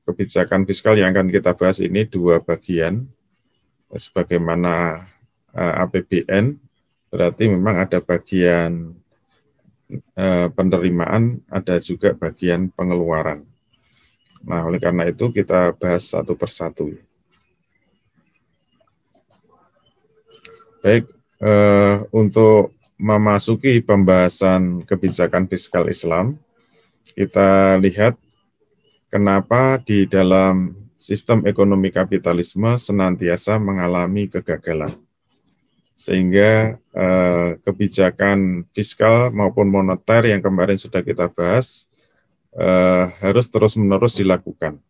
kebijakan fiskal yang akan kita bahas ini dua bagian, sebagaimana APBN, berarti memang ada bagian penerimaan, ada juga bagian pengeluaran. Nah, oleh karena itu kita bahas satu persatu. Baik, untuk memasuki pembahasan kebijakan fiskal Islam, kita lihat kenapa di dalam sistem ekonomi kapitalisme senantiasa mengalami kegagalan. Sehingga kebijakan fiskal maupun moneter yang kemarin sudah kita bahas harus terus-menerus dilakukan.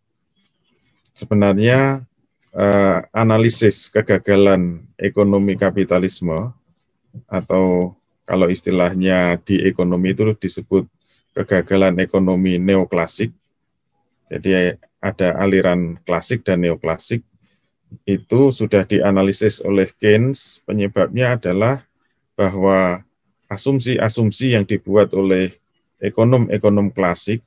Sebenarnya analisis kegagalan ekonomi kapitalisme, atau kalau istilahnya di ekonomi itu disebut kegagalan ekonomi neoklasik. Jadi ada aliran klasik dan neoklasik, itu sudah dianalisis oleh Keynes. Penyebabnya adalah bahwa asumsi-asumsi yang dibuat oleh ekonom-ekonom klasik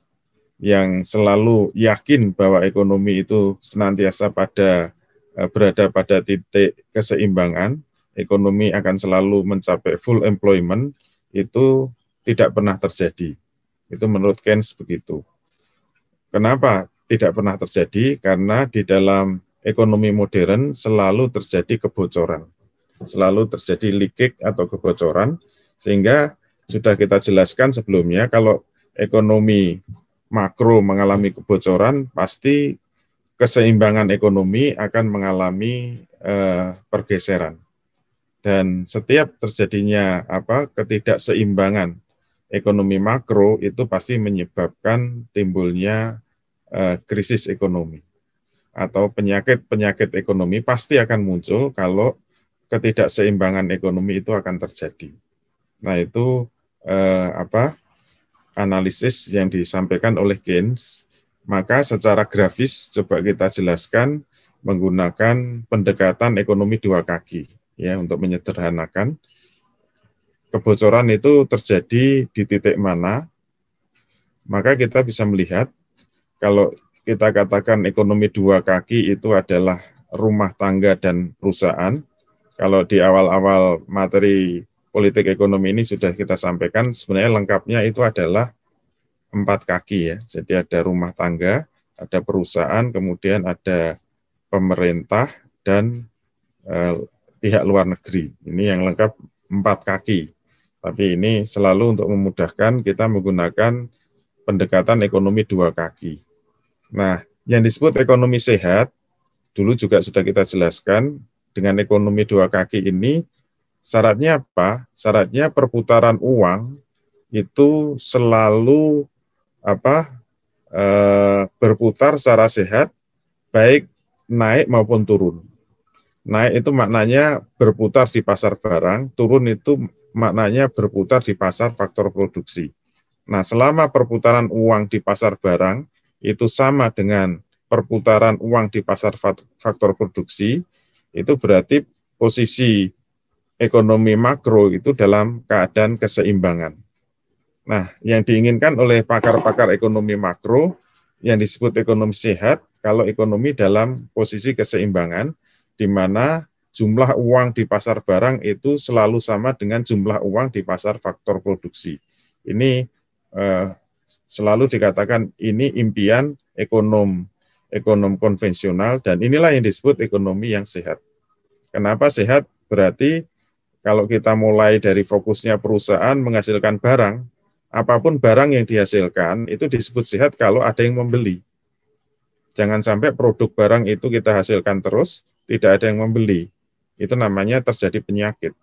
yang selalu yakin bahwa ekonomi itu senantiasa berada pada titik keseimbangan, ekonomi akan selalu mencapai full employment, itu tidak pernah terjadi. Itu menurut Keynes begitu. Kenapa tidak pernah terjadi? Karena di dalam ekonomi modern selalu terjadi kebocoran. Selalu terjadi leakage atau kebocoran, sehingga sudah kita jelaskan sebelumnya, kalau ekonomi makro mengalami kebocoran, pasti keseimbangan ekonomi akan mengalami pergeseran. Dan setiap terjadinya ketidakseimbangan ekonomi makro itu pasti menyebabkan timbulnya krisis ekonomi atau penyakit-penyakit ekonomi pasti akan muncul kalau ketidakseimbangan ekonomi itu akan terjadi. Nah, itu analisis yang disampaikan oleh Keynes. Maka secara grafis coba kita jelaskan menggunakan pendekatan ekonomi dua kaki ya, untuk menyederhanakan. Kebocoran itu terjadi di titik mana, maka kita bisa melihat kalau kita katakan ekonomi dua kaki itu adalah rumah tangga dan perusahaan. Kalau di awal-awal materi politik ekonomi ini sudah kita sampaikan, sebenarnya lengkapnya itu adalah 4 kaki ya. Jadi ada rumah tangga, ada perusahaan, kemudian ada pemerintah dan pihak luar negeri. Ini yang lengkap 4 kaki. Tapi ini selalu untuk memudahkan kita menggunakan pendekatan ekonomi dua kaki. Nah, yang disebut ekonomi sehat, dulu juga sudah kita jelaskan, dengan ekonomi dua kaki ini, syaratnya apa? Syaratnya perputaran uang itu selalu berputar secara sehat, baik naik maupun turun. Naik itu maknanya berputar di pasar barang, turun itu maknanya berputar di pasar faktor produksi. Nah, selama perputaran uang di pasar barang itu sama dengan perputaran uang di pasar faktor produksi, itu berarti posisi ekonomi makro itu dalam keadaan keseimbangan. Nah, yang diinginkan oleh pakar-pakar ekonomi makro yang disebut ekonomi sehat, kalau ekonomi dalam posisi keseimbangan, di mana jumlah uang di pasar barang itu selalu sama dengan jumlah uang di pasar faktor produksi. Ini selalu dikatakan ini impian ekonom konvensional, dan inilah yang disebut ekonomi yang sehat. Kenapa sehat? Berarti kalau kita mulai dari fokusnya perusahaan menghasilkan barang, apapun barang yang dihasilkan itu disebut sehat kalau ada yang membeli. Jangan sampai produk barang itu kita hasilkan terus, tidak ada yang membeli. Itu namanya terjadi penyakit.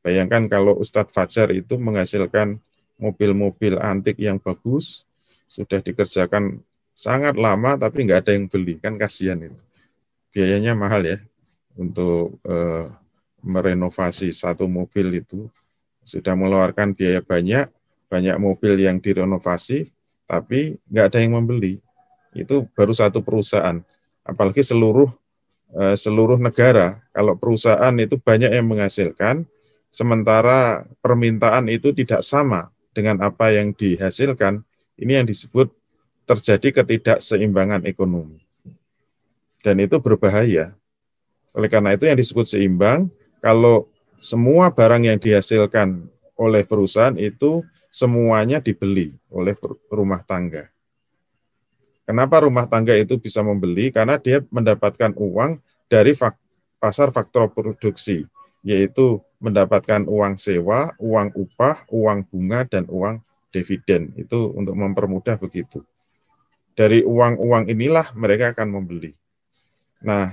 Bayangkan kalau Ustadz Fajar itu menghasilkan mobil-mobil antik yang bagus, sudah dikerjakan sangat lama tapi nggak ada yang beli, kan kasihan itu. Biayanya mahal ya untuk merenovasi satu mobil itu. Sudah mengeluarkan biaya banyak mobil yang direnovasi, tapi nggak ada yang membeli. Itu baru satu perusahaan. Apalagi seluruh negara, kalau perusahaan itu banyak yang menghasilkan, sementara permintaan itu tidak sama dengan apa yang dihasilkan, ini yang disebut terjadi ketidakseimbangan ekonomi. Dan itu berbahaya. Oleh karena itu yang disebut seimbang, kalau semua barang yang dihasilkan oleh perusahaan itu semuanya dibeli oleh rumah tangga. Kenapa rumah tangga itu bisa membeli? Karena dia mendapatkan uang dari pasar faktor produksi, yaitu mendapatkan uang sewa, uang upah, uang bunga, dan uang dividen. Itu untuk mempermudah begitu. Dari uang-uang inilah mereka akan membeli. Nah,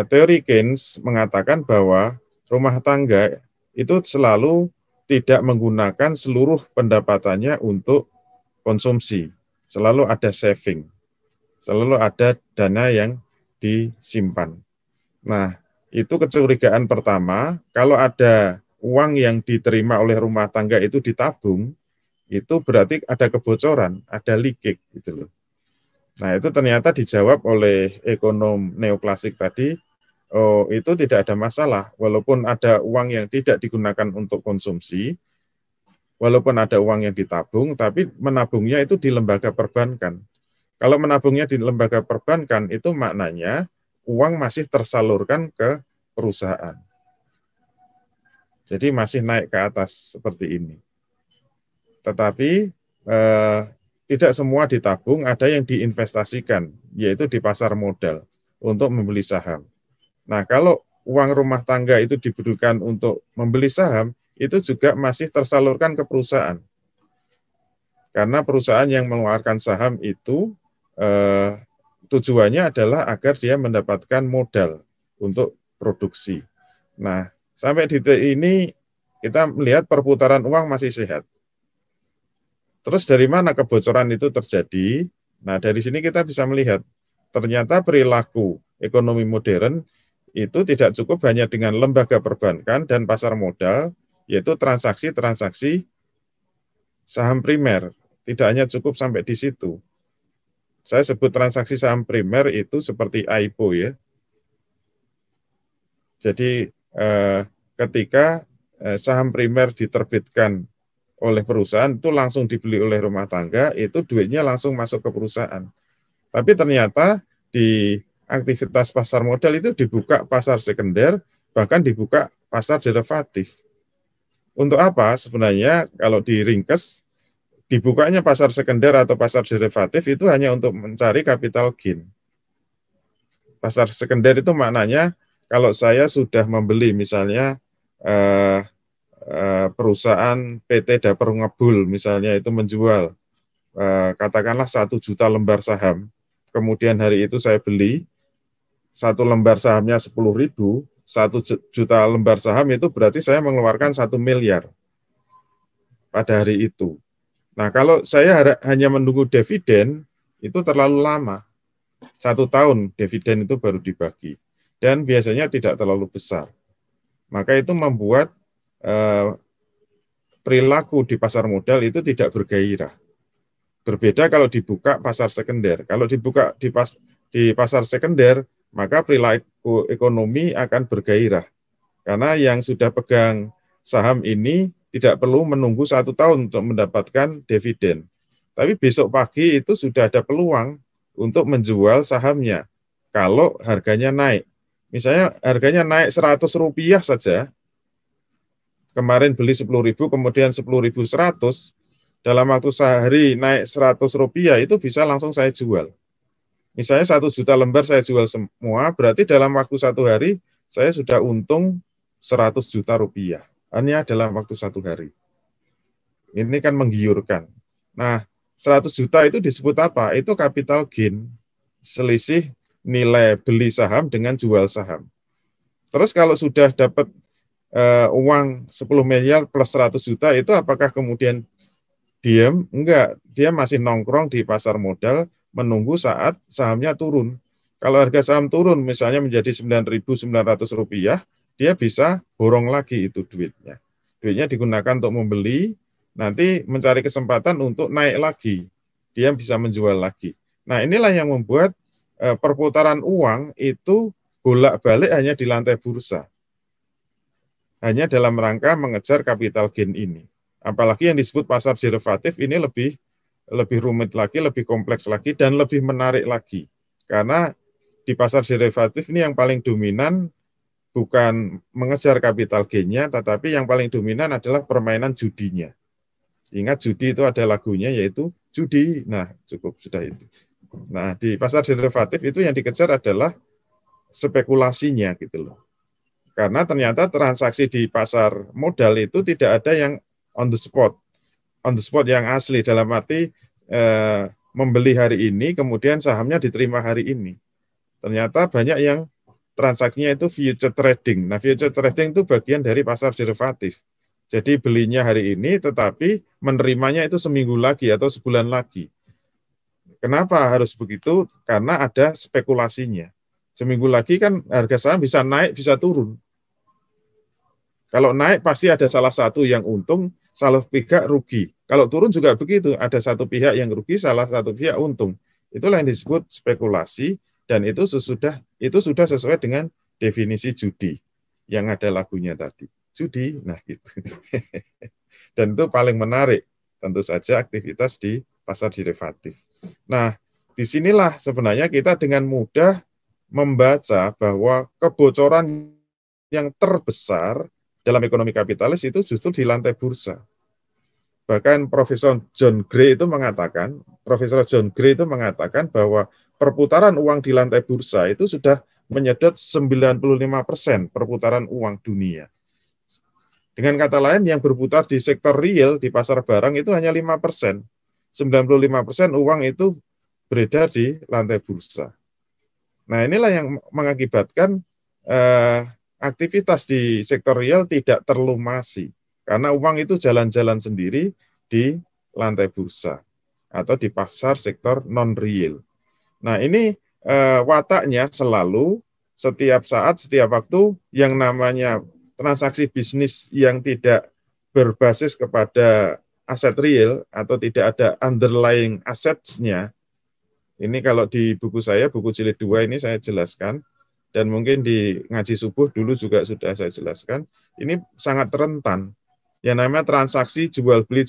teori Keynes mengatakan bahwa rumah tangga itu selalu tidak menggunakan seluruh pendapatannya untuk konsumsi. Selalu ada saving, selalu ada dana yang disimpan. Nah, itu kecurigaan pertama, kalau ada uang yang diterima oleh rumah tangga itu ditabung, itu berarti ada kebocoran, ada leakage gitu loh. Nah, itu ternyata dijawab oleh ekonom neoklasik tadi, oh, itu tidak ada masalah, walaupun ada uang yang tidak digunakan untuk konsumsi, walaupun ada uang yang ditabung, tapi menabungnya itu di lembaga perbankan. Kalau menabungnya di lembaga perbankan, itu maknanya uang masih tersalurkan ke perusahaan. Jadi masih naik ke atas seperti ini. Tetapi tidak semua ditabung, ada yang diinvestasikan, yaitu di pasar modal untuk membeli saham. Nah, kalau uang rumah tangga itu diberikan untuk membeli saham, itu juga masih tersalurkan ke perusahaan. Karena perusahaan yang mengeluarkan saham itu tujuannya adalah agar dia mendapatkan modal untuk produksi. Nah, sampai di titik ini kita melihat perputaran uang masih sehat. Terus dari mana kebocoran itu terjadi? Nah, dari sini kita bisa melihat ternyata perilaku ekonomi modern itu tidak cukup hanya dengan lembaga perbankan dan pasar modal, yaitu transaksi-transaksi saham primer. Tidak hanya cukup sampai di situ. Saya sebut transaksi saham primer itu seperti IPO ya. Jadi ketika saham primer diterbitkan oleh perusahaan, itu langsung dibeli oleh rumah tangga, itu duitnya langsung masuk ke perusahaan. Tapi ternyata di aktivitas pasar modal itu dibuka pasar sekunder, bahkan dibuka pasar derivatif. Untuk apa? Sebenarnya kalau diringkes, dibukanya pasar sekunder atau pasar derivatif itu hanya untuk mencari capital gain. Pasar sekunder itu maknanya kalau saya sudah membeli misalnya perusahaan PT Dapur Ngebul misalnya itu menjual katakanlah 1 juta lembar saham, kemudian hari itu saya beli, 1 lembar sahamnya 10.000, 1 juta lembar saham itu berarti saya mengeluarkan 1 miliar pada hari itu. Nah, kalau saya hanya menunggu dividen, itu terlalu lama. 1 tahun dividen itu baru dibagi. Dan biasanya tidak terlalu besar. Maka itu membuat perilaku di pasar modal itu tidak bergairah. Berbeda kalau dibuka pasar sekunder. Kalau dibuka di pasar sekunder, maka perilaku ekonomi akan bergairah. Karena yang sudah pegang saham ini tidak perlu menunggu 1 tahun untuk mendapatkan dividen. Tapi besok pagi itu sudah ada peluang untuk menjual sahamnya kalau harganya naik. Misalnya harganya naik Rp100 saja, kemarin beli 10.000, kemudian 10.100, dalam waktu sehari naik Rp100, itu bisa langsung saya jual. Misalnya 1 juta lembar saya jual semua, berarti dalam waktu 1 hari saya sudah untung Rp100 juta. Hanya dalam waktu 1 hari. Ini kan menggiurkan. Nah, 100 juta itu disebut apa? Itu capital gain, selisih nilai beli saham dengan jual saham. Terus kalau sudah dapat uang 10 miliar plus 100 juta, itu apakah kemudian diam? Enggak, dia masih nongkrong di pasar modal menunggu saat sahamnya turun. Kalau harga saham turun misalnya menjadi Rp9.900, dia bisa borong lagi itu duitnya. Duitnya digunakan untuk membeli, nanti mencari kesempatan untuk naik lagi. Dia bisa menjual lagi. Nah, inilah yang membuat perputaran uang itu bolak-balik hanya di lantai bursa. Hanya dalam rangka mengejar capital gain ini. Apalagi yang disebut pasar derivatif ini lebih lebih rumit lagi, lebih kompleks lagi, dan lebih menarik lagi. Karena di pasar derivatif ini yang paling dominan bukan mengejar capital gain-nya, tetapi yang paling dominan adalah permainan judinya. Ingat judi itu ada lagunya, yaitu judi. Nah, cukup sudah itu. Nah, di pasar derivatif itu yang dikejar adalah spekulasinya gitu loh. Karena ternyata transaksi di pasar modal itu tidak ada yang on the spot. On the spot yang asli, dalam arti membeli hari ini, kemudian sahamnya diterima hari ini. Ternyata banyak yang transaksinya itu future trading. Nah, future trading itu bagian dari pasar derivatif. Jadi belinya hari ini, tetapi menerimanya itu seminggu lagi atau sebulan lagi. Kenapa harus begitu? Karena ada spekulasinya. Seminggu lagi kan harga saham bisa naik, bisa turun. Kalau naik pasti ada salah satu yang untung, salah pihak rugi. Kalau turun juga begitu, ada satu pihak yang rugi, salah satu pihak untung. Itulah yang disebut spekulasi, dan itu sudah sesuai dengan definisi judi yang ada lagunya tadi. Judi, nah gitu. Dan itu paling menarik, tentu saja aktivitas di pasar derivatif. Nah, disinilah sebenarnya kita dengan mudah membaca bahwa kebocoran yang terbesar dalam ekonomi kapitalis itu justru di lantai bursa. Bahkan Profesor John Gray itu mengatakan bahwa perputaran uang di lantai bursa itu sudah menyedot 95% perputaran uang dunia. Dengan kata lain, yang berputar di sektor real, di pasar barang itu hanya 5%. 95% uang itu beredar di lantai bursa. Nah, inilah yang mengakibatkan aktivitas di sektor real tidak terlumasi, karena uang itu jalan-jalan sendiri di lantai bursa atau di pasar sektor non-real. Nah, ini wataknya selalu setiap saat, setiap waktu yang namanya transaksi bisnis yang tidak berbasis kepada aset real atau tidak ada underlying assets-nya. Ini kalau di buku saya, buku jilid 2 ini saya jelaskan, dan mungkin di ngaji subuh dulu juga sudah saya jelaskan, ini sangat rentan. Yang namanya transaksi jual beli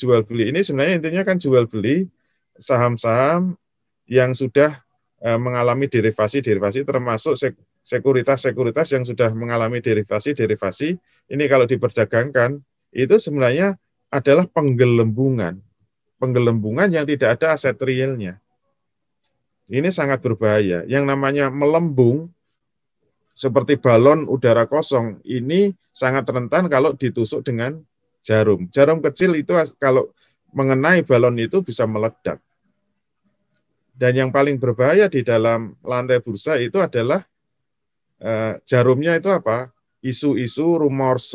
ini sebenarnya intinya kan jual beli saham-saham yang sudah mengalami derivasi termasuk sekuritas yang sudah mengalami derivasi. Ini kalau diperdagangkan itu sebenarnya adalah penggelembungan yang tidak ada aset realnya. Ini sangat berbahaya. Yang namanya melembung seperti balon udara kosong, ini sangat rentan kalau ditusuk dengan jarum. Jarum kecil itu kalau mengenai balon itu bisa meledak. Dan yang paling berbahaya di dalam lantai bursa itu adalah jarumnya itu apa? Isu-isu, rumors,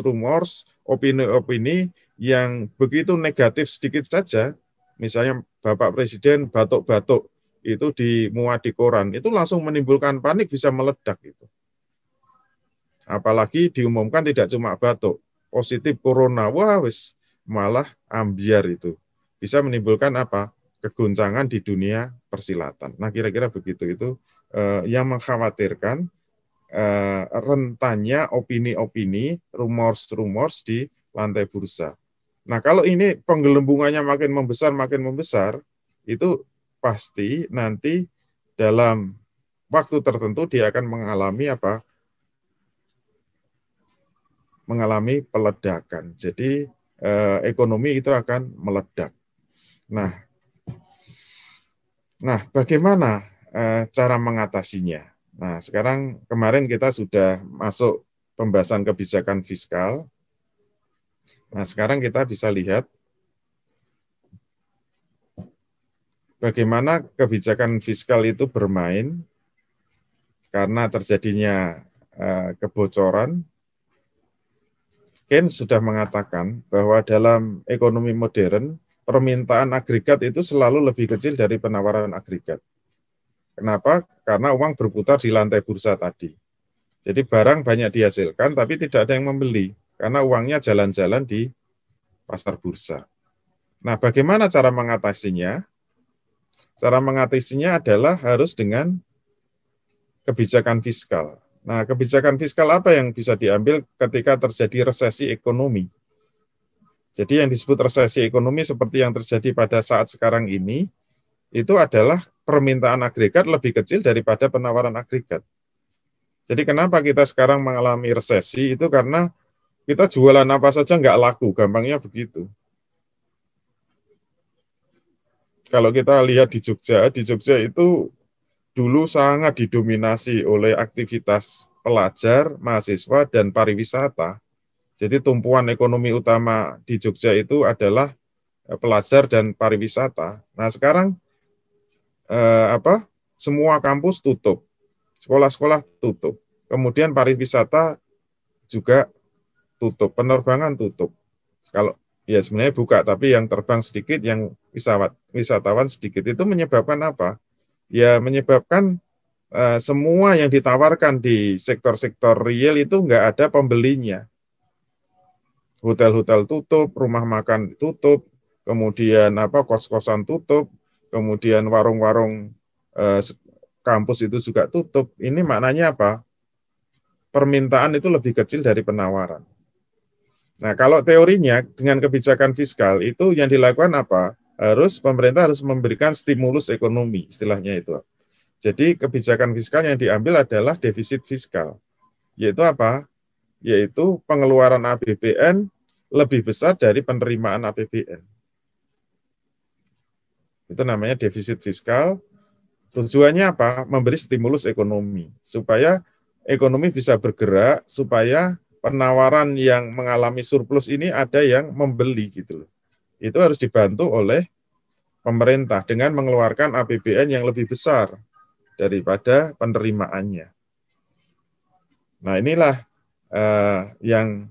opini-opini yang begitu negatif sedikit saja. Misalnya Bapak Presiden batuk-batuk, itu dimuat di koran, itu langsung menimbulkan panik, bisa meledak itu. Apalagi diumumkan tidak cuma batuk, positif corona, wah wis malah ambiar itu. Bisa menimbulkan apa? Kegoncangan di dunia persilatan. Nah, kira-kira begitu itu yang mengkhawatirkan rentannya opini-opini, rumors di lantai bursa. Nah, kalau ini penggelembungannya makin membesar, itu pasti nanti dalam waktu tertentu dia akan mengalami apa? Mengalami peledakan. Jadi ekonomi itu akan meledak. Nah, bagaimana cara mengatasinya? Nah, kemarin kita sudah masuk pembahasan kebijakan fiskal. Nah, sekarang kita bisa lihat bagaimana kebijakan fiskal itu bermain karena terjadinya kebocoran. Keynes sudah mengatakan bahwa dalam ekonomi modern, permintaan agregat itu selalu lebih kecil dari penawaran agregat. Kenapa? Karena uang berputar di lantai bursa tadi. Jadi barang banyak dihasilkan, tapi tidak ada yang membeli, karena uangnya jalan-jalan di pasar bursa. Nah, bagaimana cara mengatasinya? Cara mengatasinya adalah harus dengan kebijakan fiskal. Nah, kebijakan fiskal apa yang bisa diambil ketika terjadi resesi ekonomi? Jadi yang disebut resesi ekonomi seperti yang terjadi pada saat sekarang ini, itu adalah permintaan agregat lebih kecil daripada penawaran agregat. Jadi kenapa kita sekarang mengalami resesi, itu karena kita jualan apa saja nggak laku, gampangnya begitu. Kalau kita lihat di Jogja itu dulu sangat didominasi oleh aktivitas pelajar, mahasiswa, dan pariwisata. Jadi tumpuan ekonomi utama di Jogja itu adalah pelajar dan pariwisata. Nah sekarang semua kampus tutup, sekolah-sekolah tutup, kemudian pariwisata juga tutup, penerbangan tutup. Kalau ya sebenarnya buka, tapi yang terbang sedikit, yang wisatawan sedikit, itu menyebabkan apa? Ya menyebabkan semua yang ditawarkan di sektor-sektor real itu nggak ada pembelinya. Hotel-hotel tutup, rumah makan tutup, kemudian kos-kosan tutup, kemudian warung-warung kampus itu juga tutup. Ini maknanya apa? Permintaan itu lebih kecil dari penawaran. Nah, kalau teorinya dengan kebijakan fiskal itu yang dilakukan apa? Pemerintah harus memberikan stimulus ekonomi, istilahnya itu. Jadi kebijakan fiskal yang diambil adalah defisit fiskal. Yaitu apa? Yaitu pengeluaran APBN lebih besar dari penerimaan APBN. Itu namanya defisit fiskal. Tujuannya apa? Memberi stimulus ekonomi. Supaya ekonomi bisa bergerak, supaya penawaran yang mengalami surplus ini ada yang membeli gitu loh. Itu harus dibantu oleh pemerintah dengan mengeluarkan APBN yang lebih besar daripada penerimaannya. Nah inilah yang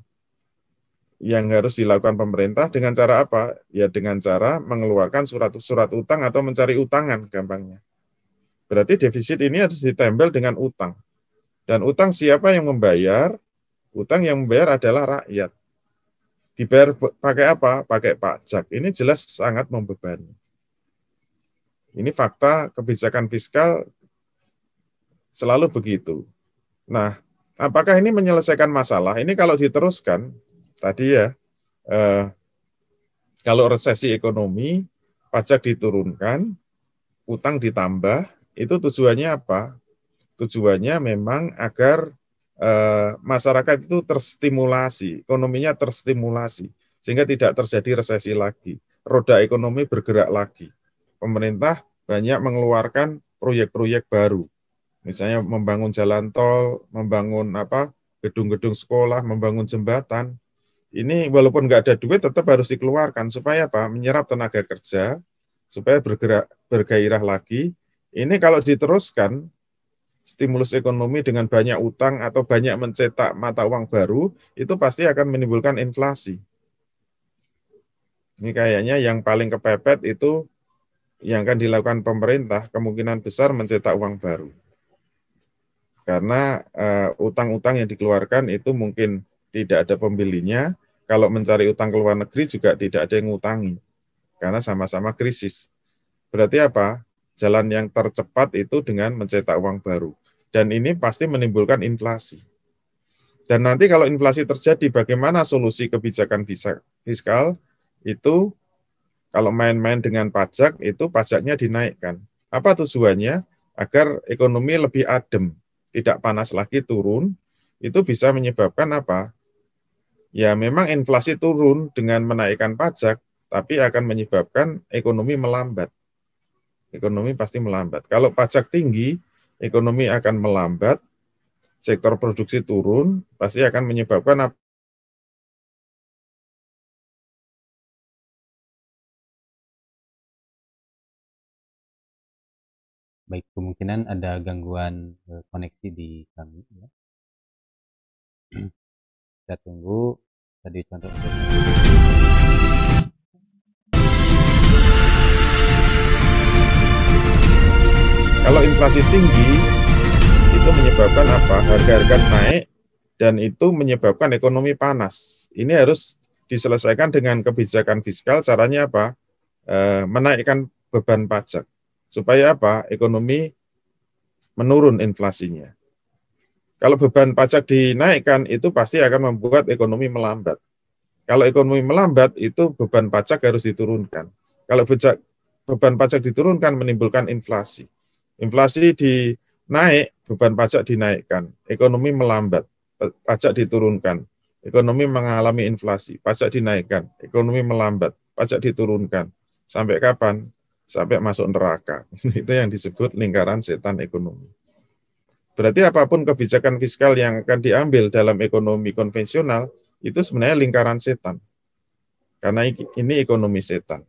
harus dilakukan pemerintah dengan cara apa? Ya dengan cara mengeluarkan surat utang atau mencari utangan gampangnya. Berarti defisit ini harus ditempel dengan utang. Dan utang siapa yang membayar? Utang yang membayar adalah rakyat. Dibayar pakai apa? Pakai pajak. Ini jelas sangat membebani. Ini fakta kebijakan fiskal selalu begitu. Nah, apakah ini menyelesaikan masalah? Ini kalau diteruskan, tadi ya, kalau resesi ekonomi, pajak diturunkan, utang ditambah, itu tujuannya apa? Tujuannya memang agar masyarakat itu terstimulasi, ekonominya terstimulasi, sehingga tidak terjadi resesi lagi. Roda ekonomi bergerak lagi. Pemerintah banyak mengeluarkan proyek-proyek baru. Misalnya membangun jalan tol, membangun gedung-gedung sekolah, membangun jembatan. Ini walaupun nggak ada duit tetap harus dikeluarkan supaya apa? Menyerap tenaga kerja, supaya bergairah lagi. Ini kalau diteruskan stimulus ekonomi dengan banyak utang atau banyak mencetak mata uang baru, itu pasti akan menimbulkan inflasi. Ini kayaknya yang paling kepepet itu yang akan dilakukan pemerintah, kemungkinan besar mencetak uang baru. Karena utang-utang yang dikeluarkan itu mungkin tidak ada pembelinya, kalau mencari utang ke luar negeri juga tidak ada yang ngutangi, karena sama-sama krisis. Berarti apa? Jalan yang tercepat itu dengan mencetak uang baru. Dan ini pasti menimbulkan inflasi. Dan nanti kalau inflasi terjadi, bagaimana solusi kebijakan fiskal? Itu kalau main-main dengan pajak, itu pajaknya dinaikkan. Apa tujuannya? Agar ekonomi lebih adem, tidak panas lagi, turun. Itu bisa menyebabkan apa? Ya memang inflasi turun dengan menaikkan pajak, tapi akan menyebabkan ekonomi melambat. Ekonomi pasti melambat. Kalau pajak tinggi, ekonomi akan melambat, sektor produksi turun, pasti akan menyebabkan Baik, kemungkinan ada gangguan koneksi di kami ya. Kita tunggu tadi contoh. Kalau inflasi tinggi, itu menyebabkan apa? Harga-harga naik, dan itu menyebabkan ekonomi panas. Ini harus diselesaikan dengan kebijakan fiskal, caranya apa? Menaikkan beban pajak. Supaya apa? Ekonomi menurun inflasinya. Kalau beban pajak dinaikkan, itu pasti akan membuat ekonomi melambat. Kalau ekonomi melambat, itu beban pajak harus diturunkan. Kalau beban pajak diturunkan menimbulkan inflasi. Inflasi dinaik, beban pajak dinaikkan. Ekonomi melambat, pajak diturunkan. Ekonomi mengalami inflasi, pajak dinaikkan. Ekonomi melambat, pajak diturunkan. Sampai kapan? Sampai masuk neraka. Itu yang disebut lingkaran setan ekonomi. Berarti apapun kebijakan fiskal yang akan diambil dalam ekonomi konvensional, itu sebenarnya lingkaran setan. Karena ini ekonomi setan.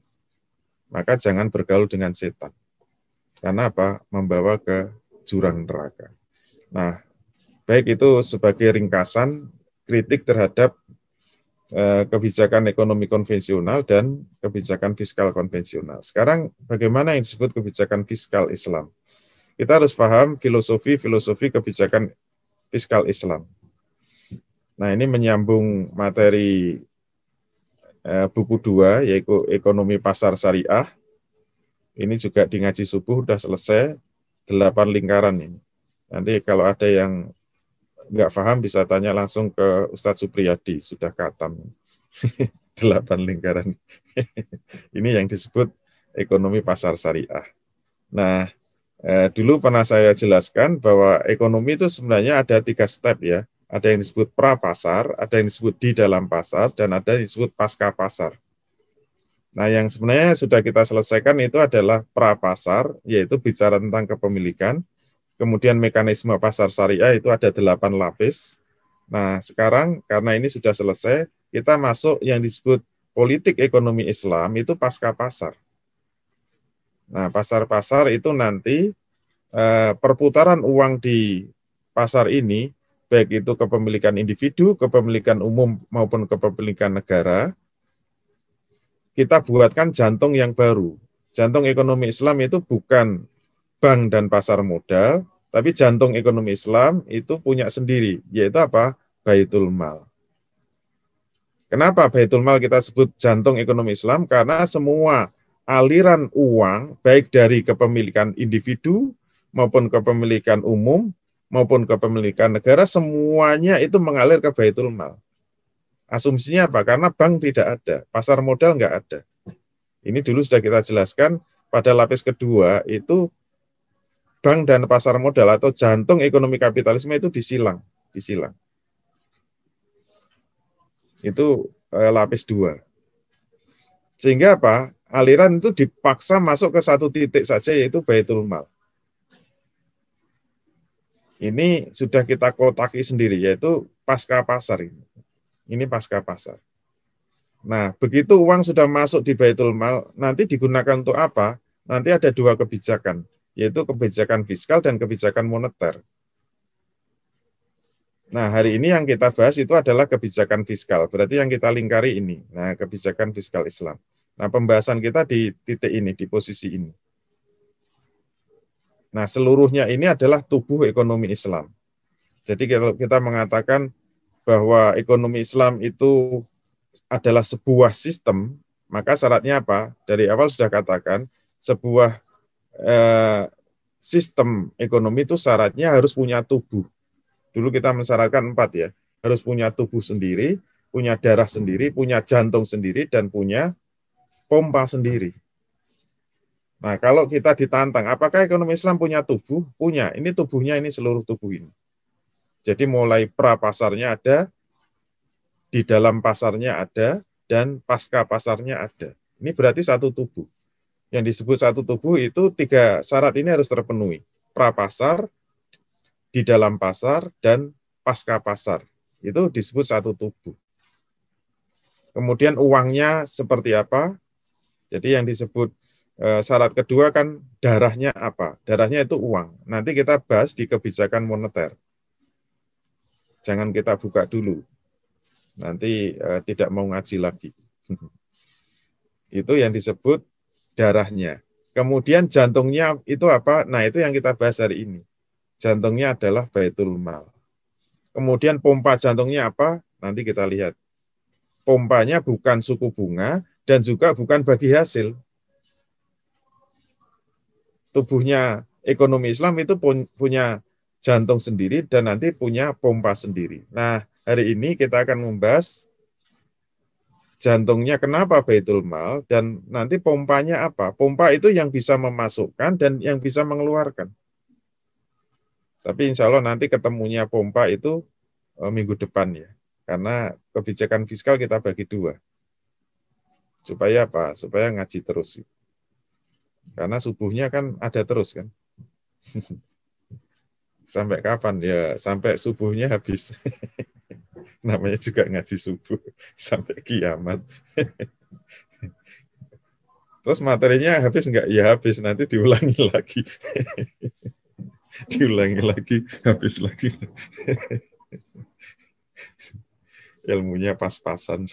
Maka jangan bergaul dengan setan. Karena apa? Membawa ke jurang neraka. Nah, baik itu sebagai ringkasan kritik terhadap kebijakan ekonomi konvensional dan kebijakan fiskal konvensional. Sekarang bagaimana yang disebut kebijakan fiskal Islam? Kita harus paham filosofi kebijakan fiskal Islam. Nah, ini menyambung materi buku 2, yaitu Ekonomi Pasar Syariah. Ini juga di ngaji subuh sudah selesai, 8 lingkaran ini. Nanti kalau ada yang nggak paham bisa tanya langsung ke Ustadz Supriyadi, sudah khatam. 8 lingkaran. Ini yang disebut ekonomi pasar syariah. Nah, dulu pernah saya jelaskan bahwa ekonomi itu sebenarnya ada 3 step ya. Ada yang disebut pra-pasar, ada yang disebut di dalam pasar, dan ada yang disebut pasca pasar. Nah, yang sebenarnya sudah kita selesaikan itu adalah pra-pasar, yaitu bicara tentang kepemilikan. Kemudian mekanisme pasar syariah itu ada 8 lapis. Nah, sekarang karena ini sudah selesai, kita masuk yang disebut politik ekonomi Islam itu pasca pasar. Nah, pasar-pasar itu nanti perputaran uang di pasar ini, baik itu kepemilikan individu, kepemilikan umum maupun kepemilikan negara, kita buatkan jantung yang baru. Jantung ekonomi Islam itu bukan bank dan pasar modal, tapi jantung ekonomi Islam itu punya sendiri, yaitu apa? Baitul Mal. Kenapa Baitul Mal kita sebut jantung ekonomi Islam? Karena semua aliran uang, baik dari kepemilikan individu, maupun kepemilikan umum, maupun kepemilikan negara, semuanya itu mengalir ke Baitul Mal. Asumsinya apa? Karena bank tidak ada, pasar modal nggak ada. Ini dulu sudah kita jelaskan, pada lapis kedua itu bank dan pasar modal atau jantung ekonomi kapitalisme itu disilang. Itu lapis 2. Sehingga apa? Aliran itu dipaksa masuk ke satu titik saja, yaitu Baitul Mal. Ini sudah kita kotaki sendiri, yaitu pasca pasar ini. Ini pasca pasar. Nah, begitu uang sudah masuk di Baitul Mal, nanti digunakan untuk apa? Nanti ada 2 kebijakan, yaitu kebijakan fiskal dan kebijakan moneter. Nah, hari ini yang kita bahas itu adalah kebijakan fiskal, berarti yang kita lingkari ini. Nah, kebijakan fiskal Islam. Nah, pembahasan kita di titik ini, di posisi ini. Nah, seluruhnya ini adalah tubuh ekonomi Islam. Jadi kalau kita mengatakan bahwa ekonomi Islam itu adalah sebuah sistem, maka syaratnya apa? Dari awal sudah katakan, sebuah sistem ekonomi itu syaratnya harus punya tubuh. Dulu kita mensyaratkan 4 ya, harus punya tubuh sendiri, punya darah sendiri, punya jantung sendiri, dan punya pompa sendiri. Nah, kalau kita ditantang, apakah ekonomi Islam punya tubuh? Punya, ini tubuhnya, ini seluruh tubuh ini. Jadi mulai pra-pasarnya ada, di dalam pasarnya ada, dan pasca pasarnya ada. Ini berarti satu tubuh. Yang disebut satu tubuh itu 3 syarat ini harus terpenuhi. Pra-pasar, di dalam pasar, dan pasca pasar. Itu disebut satu tubuh. Kemudian uangnya seperti apa? Jadi yang disebut syarat kedua kan darahnya apa? Darahnya itu uang. Nanti kita bahas di kebijakan moneter. Jangan kita buka dulu. Nanti tidak mau ngaji lagi. Itu yang disebut darahnya. Kemudian jantungnya itu apa? Nah, itu yang kita bahas hari ini. Jantungnya adalah Baitul Mal. Kemudian pompa jantungnya apa? Nanti kita lihat. Pompanya bukan suku bunga dan juga bukan bagi hasil. Tubuhnya ekonomi Islam itu punya jantung sendiri dan nanti punya pompa sendiri. Nah, hari ini kita akan membahas jantungnya kenapa Baitul Mal, dan nanti pompanya apa. Pompa itu yang bisa memasukkan dan yang bisa mengeluarkan. Tapi insya Allah nanti ketemunya pompa itu minggu depan ya. Karena kebijakan fiskal kita bagi dua. Supaya apa? Supaya ngaji terus. Karena subuhnya kan ada terus kan. Sampai kapan? Ya sampai subuhnya habis. Namanya juga ngaji subuh. Sampai kiamat. Terus materinya habis enggak? Ya habis, nanti diulangi lagi. Diulangi lagi, habis lagi. Ilmunya pas-pasan.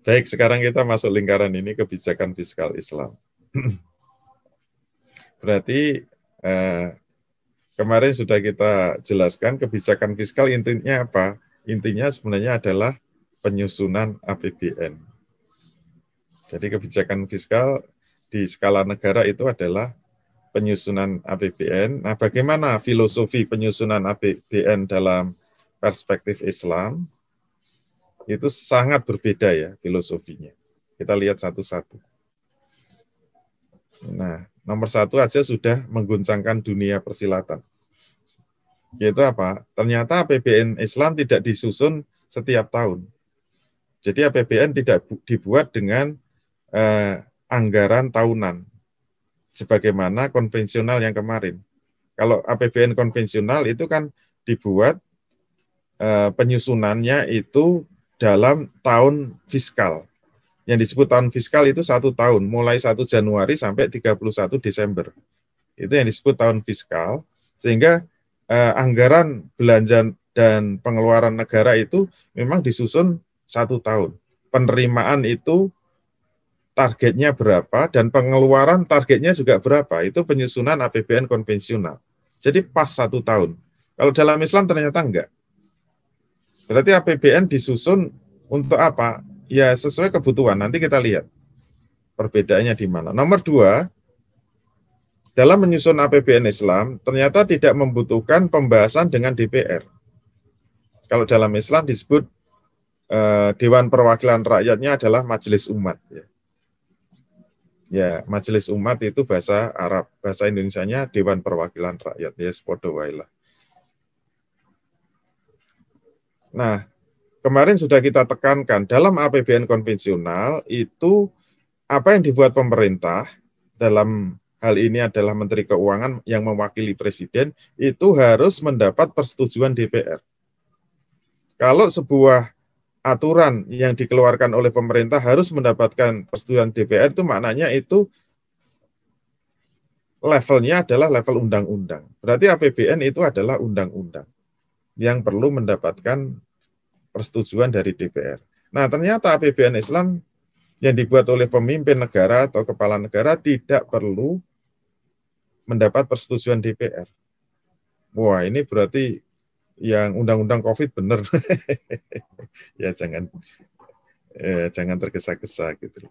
Baik, sekarang kita masuk lingkaran ini, kebijakan fiskal Islam. Berarti kemarin sudah kita jelaskan kebijakan fiskal intinya apa? Intinya sebenarnya adalah penyusunan APBN. Jadi kebijakan fiskal di skala negara itu adalah penyusunan APBN. Nah, bagaimana filosofi penyusunan APBN dalam perspektif Islam? Itu sangat berbeda ya filosofinya. Kita lihat satu-satu. Nah, nomor satu aja sudah mengguncangkan dunia persilatan. Yaitu apa? Ternyata APBN Islam tidak disusun setiap tahun. Jadi APBN tidak dibuat dengan anggaran tahunan, sebagaimana konvensional yang kemarin. Kalau APBN konvensional itu kan dibuat penyusunannya itu dalam tahun fiskal. Yang disebut tahun fiskal itu 1 tahun, mulai 1 Januari sampai 31 Desember. Itu yang disebut tahun fiskal, sehingga anggaran belanja dan pengeluaran negara itu memang disusun 1 tahun. Penerimaan itu targetnya berapa, dan pengeluaran targetnya juga berapa. Itu penyusunan APBN konvensional. Jadi pas 1 tahun. Kalau dalam Islam ternyata enggak. Berarti APBN disusun untuk apa? Ya sesuai kebutuhan. Nanti kita lihat perbedaannya di mana. Nomor 2, dalam menyusun APBN Islam, ternyata tidak membutuhkan pembahasan dengan DPR. Kalau dalam Islam disebut Dewan Perwakilan Rakyatnya adalah Majelis Umat. Ya, Majelis Umat itu bahasa Arab, bahasa Indonesianya Dewan Perwakilan Rakyat. Ya, sepodo wae lah. Nah, kemarin sudah kita tekankan, dalam APBN konvensional itu apa yang dibuat pemerintah, dalam hal ini adalah Menteri Keuangan yang mewakili Presiden, itu harus mendapat persetujuan DPR. Kalau sebuah aturan yang dikeluarkan oleh pemerintah harus mendapatkan persetujuan DPR, itu maknanya itu levelnya adalah level undang-undang. Berarti APBN itu adalah undang-undang yang perlu mendapatkan persetujuan dari DPR. Nah, ternyata APBN Islam yang dibuat oleh pemimpin negara atau kepala negara tidak perlu mendapat persetujuan DPR. Wah, ini berarti yang undang-undang COVID benar. Ya jangan tergesa-gesa gitu.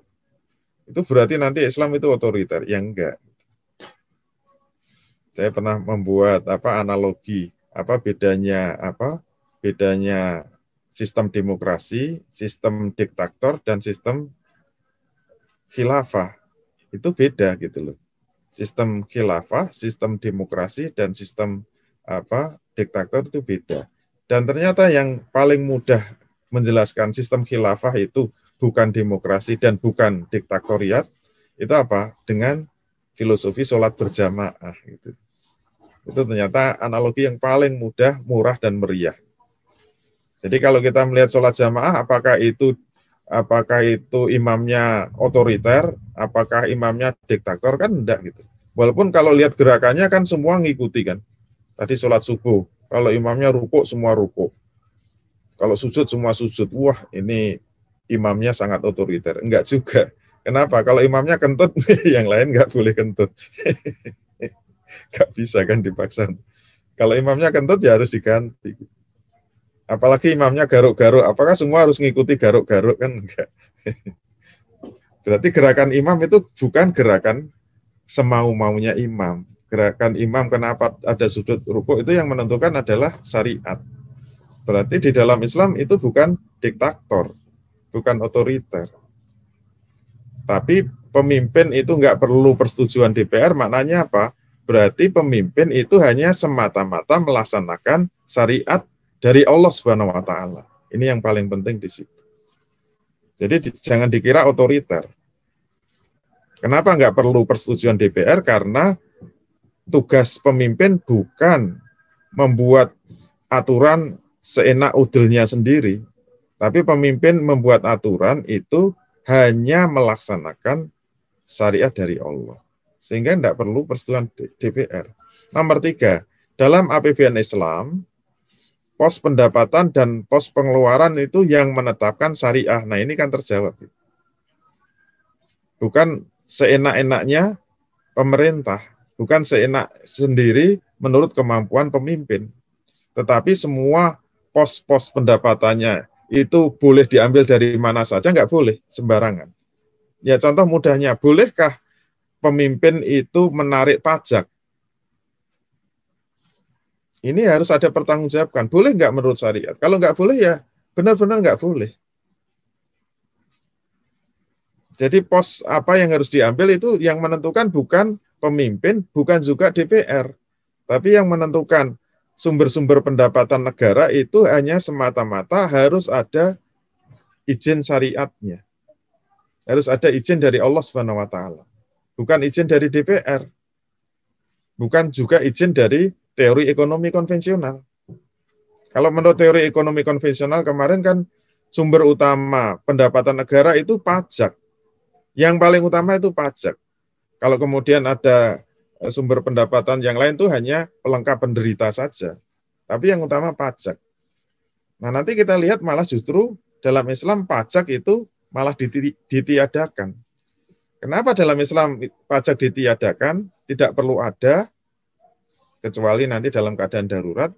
Itu berarti nanti Islam itu otoriter. Ya enggak. Saya pernah membuat analogi bedanya sistem demokrasi, sistem diktator, dan sistem khilafah. Itu beda gitu loh. Sistem khilafah, sistem demokrasi, dan sistem diktator itu beda. Dan ternyata yang paling mudah menjelaskan sistem khilafah itu bukan demokrasi dan bukan diktatoriat, itu apa? Dengan filosofi sholat berjamaah. Gitu. Itu ternyata analogi yang paling mudah, murah, dan meriah. Jadi kalau kita melihat sholat jamaah, apakah itu imamnya otoriter, apakah imamnya diktator, kan enggak gitu. Walaupun kalau lihat gerakannya kan semua ngikuti kan. Tadi sholat subuh, kalau imamnya rukuk, semua rukuk. Kalau sujud, semua sujud. Wah, ini imamnya sangat otoriter. Enggak juga. Kenapa? Kalau imamnya kentut, yang lain enggak boleh kentut. Enggak bisa kan dipaksa. Kalau imamnya kentut, ya harus diganti. Apalagi imamnya garuk-garuk. Apakah semua harus ngikuti garuk-garuk? Kan enggak. Berarti gerakan imam itu bukan gerakan semau-maunya imam. Gerakan imam kenapa ada sujud rukuk itu yang menentukan adalah syariat. Berarti di dalam Islam itu bukan diktator, bukan otoriter. Tapi pemimpin itu nggak perlu persetujuan DPR, maknanya apa? Berarti pemimpin itu hanya semata-mata melaksanakan syariat dari Allah Subhanahu wa taala. Ini yang paling penting di situ. Jadi jangan dikira otoriter. Kenapa nggak perlu persetujuan DPR? Karena tugas pemimpin bukan membuat aturan seenak udelnya sendiri, tapi pemimpin membuat aturan itu hanya melaksanakan syariat dari Allah. Sehingga tidak perlu persetujuan DPR. Nomor 3, dalam APBN Islam, pos pendapatan dan pos pengeluaran itu yang menetapkan syariah. Nah, ini kan terjawab. Bukan seenak-enaknya pemerintah, bukan seenak sendiri menurut kemampuan pemimpin. Tetapi semua pos-pos pendapatannya itu boleh diambil dari mana saja, nggak boleh sembarangan. Ya contoh mudahnya, bolehkah pemimpin itu menarik pajak? Ini harus ada pertanggungjawabkan. Boleh nggak menurut syariat? Kalau nggak boleh ya benar-benar nggak boleh. Jadi pos apa yang harus diambil itu yang menentukan bukan pemimpin, bukan juga DPR. Tapi yang menentukan sumber-sumber pendapatan negara itu hanya semata-mata harus ada izin syariatnya. Harus ada izin dari Allah Subhanahu wa taala. Bukan izin dari DPR. Bukan juga izin dari teori ekonomi konvensional. Kalau menurut teori ekonomi konvensional kemarin kan sumber utama pendapatan negara itu pajak. Yang paling utama itu pajak. Kalau kemudian ada sumber pendapatan yang lain itu hanya pelengkap penderita saja. Tapi yang utama pajak. Nah nanti kita lihat malah justru dalam Islam pajak itu malah ditiadakan. Kenapa dalam Islam pajak ditiadakan? Tidak perlu ada, kecuali nanti dalam keadaan darurat.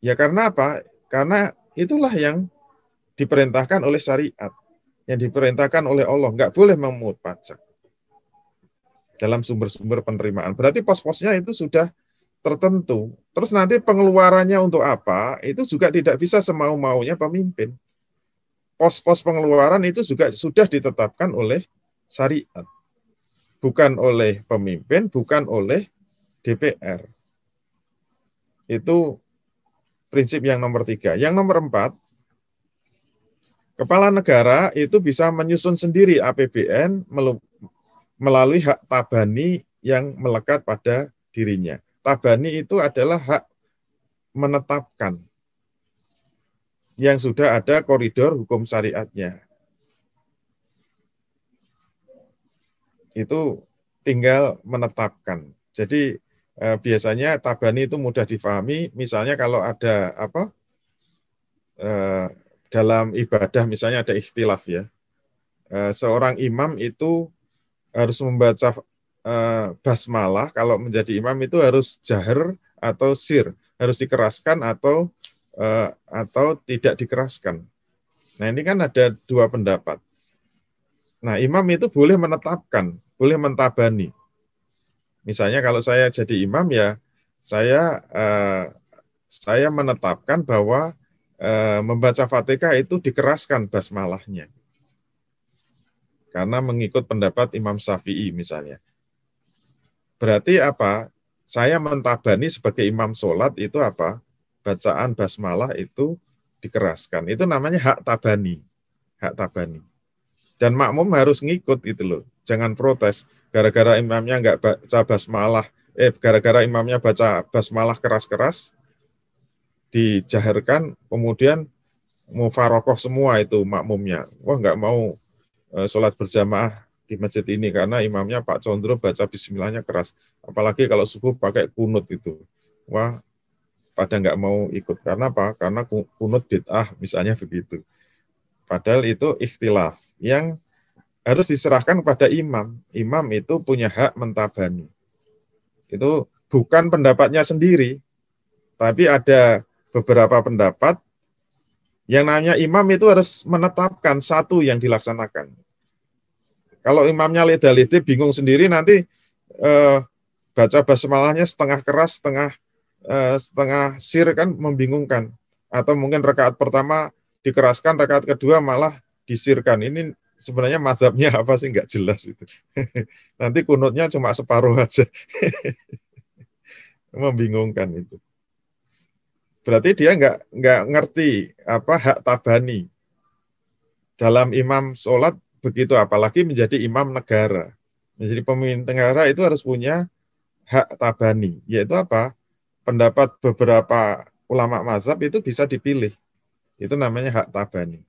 Ya karena apa? Karena itulah yang diperintahkan oleh syariat. Yang diperintahkan oleh Allah. Nggak boleh memungut pajak dalam sumber-sumber penerimaan. Berarti pos-posnya itu sudah tertentu. Terus nanti pengeluarannya untuk apa? Itu juga tidak bisa semau-maunya pemimpin. Pos-pos pengeluaran itu juga sudah ditetapkan oleh syariat. Bukan oleh pemimpin, bukan oleh DPR. Itu prinsip yang nomor 3. Yang nomor 4, kepala negara itu bisa menyusun sendiri APBN melalui hak tabani yang melekat pada dirinya. Tabani itu adalah hak menetapkan yang sudah ada koridor hukum syariatnya. Itu tinggal menetapkan. Jadi biasanya tabani itu mudah difahami. Misalnya kalau ada apa dalam ibadah misalnya ada ikhtilaf ya. Seorang imam itu harus membaca basmalah, kalau menjadi imam itu harus jahar atau sir, harus dikeraskan atau tidak dikeraskan. Nah ini kan ada dua pendapat. Nah imam itu boleh menetapkan, boleh mentabani. Misalnya kalau saya jadi imam ya saya menetapkan bahwa membaca Fatihah itu dikeraskan basmalahnya. Karena mengikut pendapat Imam Syafi'i misalnya. Berarti apa? Saya mentabani sebagai imam sholat itu apa? Bacaan basmalah itu dikeraskan. Itu namanya hak tabani. Hak tabani. Dan makmum harus ngikut itu loh. Jangan protes. Gara-gara imamnya nggak baca basmalah, gara-gara imamnya baca basmalah keras-keras, dijaharkan, kemudian mufarokoh semua itu makmumnya. Wah nggak mau sholat berjamaah di masjid ini karena imamnya Pak Condro baca bismillahnya keras. Apalagi kalau subuh pakai kunut itu. Wah pada nggak mau ikut. Karena apa? Karena kunut bid'ah misalnya begitu. Padahal itu ikhtilaf yang harus diserahkan kepada imam. Imam itu punya hak mentabani. Itu bukan pendapatnya sendiri. Tapi ada beberapa pendapat yang namanya imam itu harus menetapkan satu yang dilaksanakan. Kalau imamnya leda-lede bingung sendiri nanti baca basmalahnya setengah keras, setengah sir kan membingungkan. Atau mungkin rakaat pertama dikeraskan, rakaat kedua malah disirkan. Ini sebenarnya mazhabnya apa sih, nggak jelas itu. Nanti kunutnya cuma separuh aja. Membingungkan itu. Berarti dia nggak ngerti apa hak tabani. Dalam imam sholat begitu, apalagi menjadi imam negara. Menjadi pemimpin negara itu harus punya hak tabani, yaitu apa? Pendapat beberapa ulama mazhab itu bisa dipilih. Itu namanya hak tabani.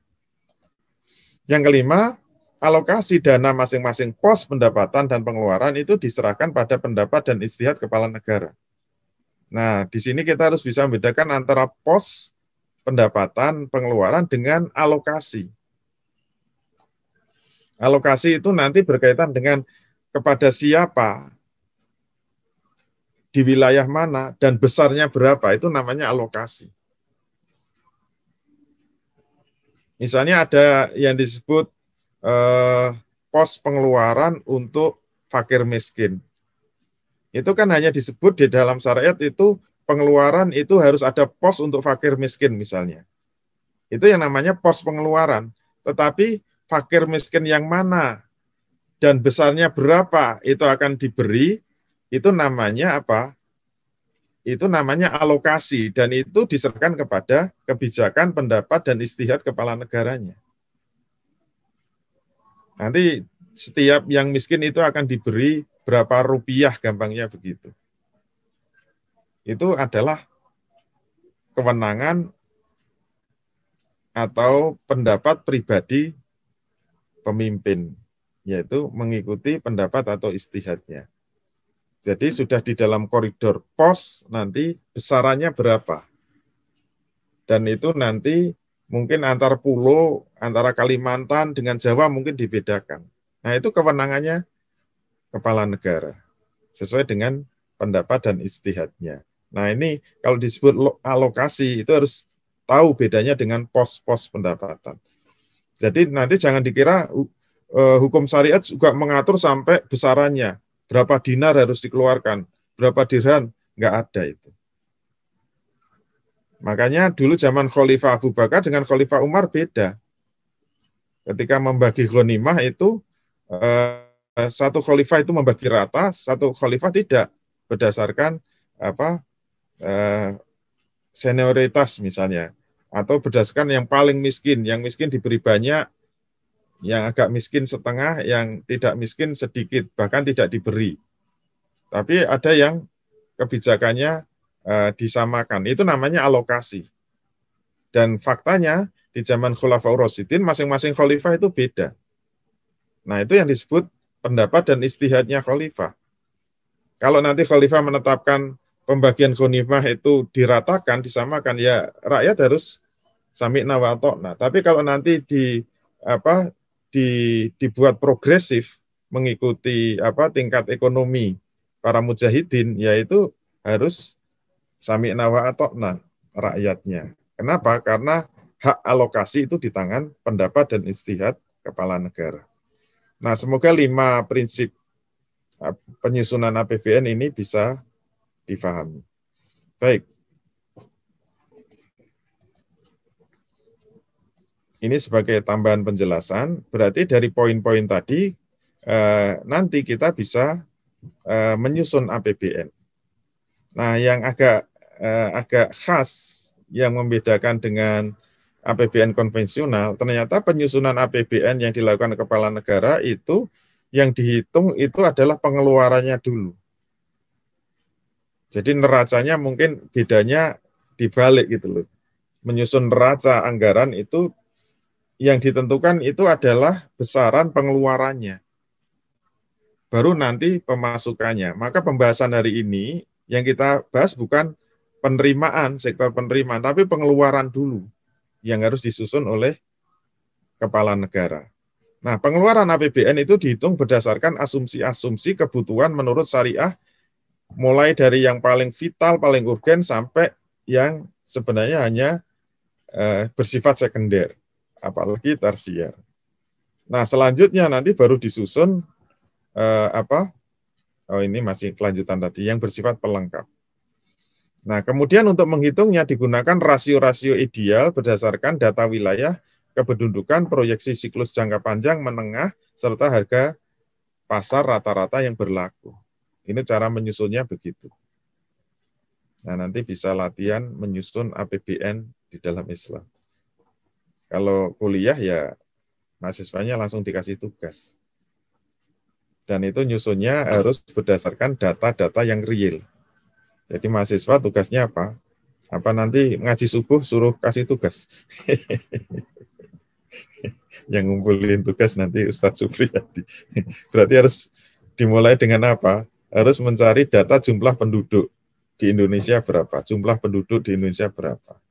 Yang kelima, alokasi dana masing-masing pos pendapatan dan pengeluaran itu diserahkan pada pendapat dan ijtihad kepala negara. Nah, di sini kita harus bisa membedakan antara pos pendapatan pengeluaran dengan alokasi. Alokasi itu nanti berkaitan dengan kepada siapa, di wilayah mana, dan besarnya berapa, itu namanya alokasi. Misalnya ada yang disebut pos pengeluaran untuk fakir miskin. Itu kan hanya disebut di dalam syariat itu pengeluaran itu harus ada pos untuk fakir miskin misalnya. Itu yang namanya pos pengeluaran. Tetapi fakir miskin yang mana dan besarnya berapa itu akan diberi, itu namanya apa? Itu namanya alokasi, dan itu diserahkan kepada kebijakan, pendapat, dan ijtihad kepala negaranya. Nanti setiap yang miskin itu akan diberi berapa rupiah, gampangnya begitu. Itu adalah kewenangan atau pendapat pribadi pemimpin, yaitu mengikuti pendapat atau ijtihadnya. Jadi sudah di dalam koridor pos, nanti besarannya berapa. Dan itu nanti mungkin antar pulau, antara Kalimantan dengan Jawa mungkin dibedakan. Nah, itu kewenangannya kepala negara, sesuai dengan pendapat dan ijtihadnya. Nah, ini kalau disebut alokasi, itu harus tahu bedanya dengan pos-pos pendapatan. Jadi nanti jangan dikira hukum syariat juga mengatur sampai besarannya. Berapa dinar harus dikeluarkan, berapa dirham, nggak ada itu. Makanya dulu zaman Khalifah Abu Bakar dengan Khalifah Umar beda. Ketika membagi ghanimah itu, satu khalifah itu membagi rata, satu khalifah tidak, berdasarkan apa senioritas misalnya, atau berdasarkan yang paling miskin. Yang miskin diberi banyak, yang agak miskin setengah, yang tidak miskin sedikit, bahkan tidak diberi. Tapi ada yang kebijakannya disamakan. Itu namanya alokasi. Dan faktanya di zaman Khulafaur Rasyidin masing-masing khalifah itu beda. Nah, itu yang disebut pendapat dan ijtihadnya khalifah. Kalau nanti khalifah menetapkan pembagian ghanimah itu diratakan, disamakan, ya rakyat harus sami'na wa ata'na. Tapi kalau nanti dibuat progresif mengikuti tingkat ekonomi para mujahidin, yaitu harus sami'na wa ata'na rakyatnya. Kenapa? Karena hak alokasi itu di tangan pendapat dan ijtihad kepala negara. Nah, semoga 5 prinsip penyusunan APBN ini bisa difahami. Baik. Ini sebagai tambahan penjelasan, berarti dari poin-poin tadi, nanti kita bisa menyusun APBN. Nah, yang agak khas yang membedakan dengan APBN konvensional, ternyata penyusunan APBN yang dilakukan kepala negara itu yang dihitung itu adalah pengeluarannya dulu. Jadi neracanya mungkin bedanya dibalik gitu loh. Menyusun neraca anggaran itu yang ditentukan itu adalah besaran pengeluarannya. Baru nanti pemasukannya. Maka pembahasan hari ini yang kita bahas bukan penerimaan, sektor penerimaan, tapi pengeluaran dulu yang harus disusun oleh kepala negara. Nah, pengeluaran APBN itu dihitung berdasarkan asumsi-asumsi kebutuhan menurut syariah, mulai dari yang paling vital, paling urgen, sampai yang sebenarnya hanya bersifat sekunder, apalagi tersier. Nah, selanjutnya nanti baru disusun ini masih kelanjutan tadi, yang bersifat pelengkap. Nah, kemudian untuk menghitungnya digunakan rasio-rasio ideal berdasarkan data wilayah kependudukan, proyeksi siklus jangka panjang, menengah, serta harga pasar rata-rata yang berlaku. Ini cara menyusunnya begitu. Nah, nanti bisa latihan menyusun APBN di dalam Islam. Kalau kuliah ya mahasiswanya langsung dikasih tugas. Dan itu nyusunnya harus berdasarkan data-data yang real. Jadi mahasiswa tugasnya apa? Apa nanti ngaji subuh suruh kasih tugas? Yang ngumpulin tugas nanti Ustadz Supriyadi. Berarti harus dimulai dengan apa? Harus mencari data jumlah penduduk di Indonesia berapa, jumlah penduduk di Indonesia berapa.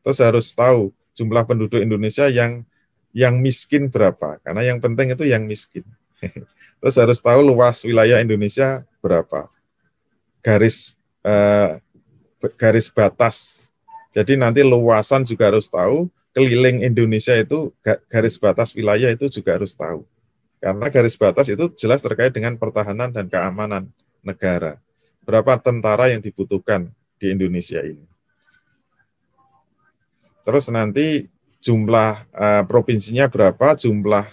Terus harus tahu jumlah penduduk Indonesia yang miskin berapa, karena yang penting itu yang miskin. Terus harus tahu luas wilayah Indonesia berapa, garis batas. Jadi nanti luasan juga harus tahu, keliling Indonesia itu garis batas wilayah itu juga harus tahu. Karena garis batas itu jelas terkait dengan pertahanan dan keamanan negara. Berapa tentara yang dibutuhkan di Indonesia ini. Terus nanti jumlah provinsinya berapa, jumlah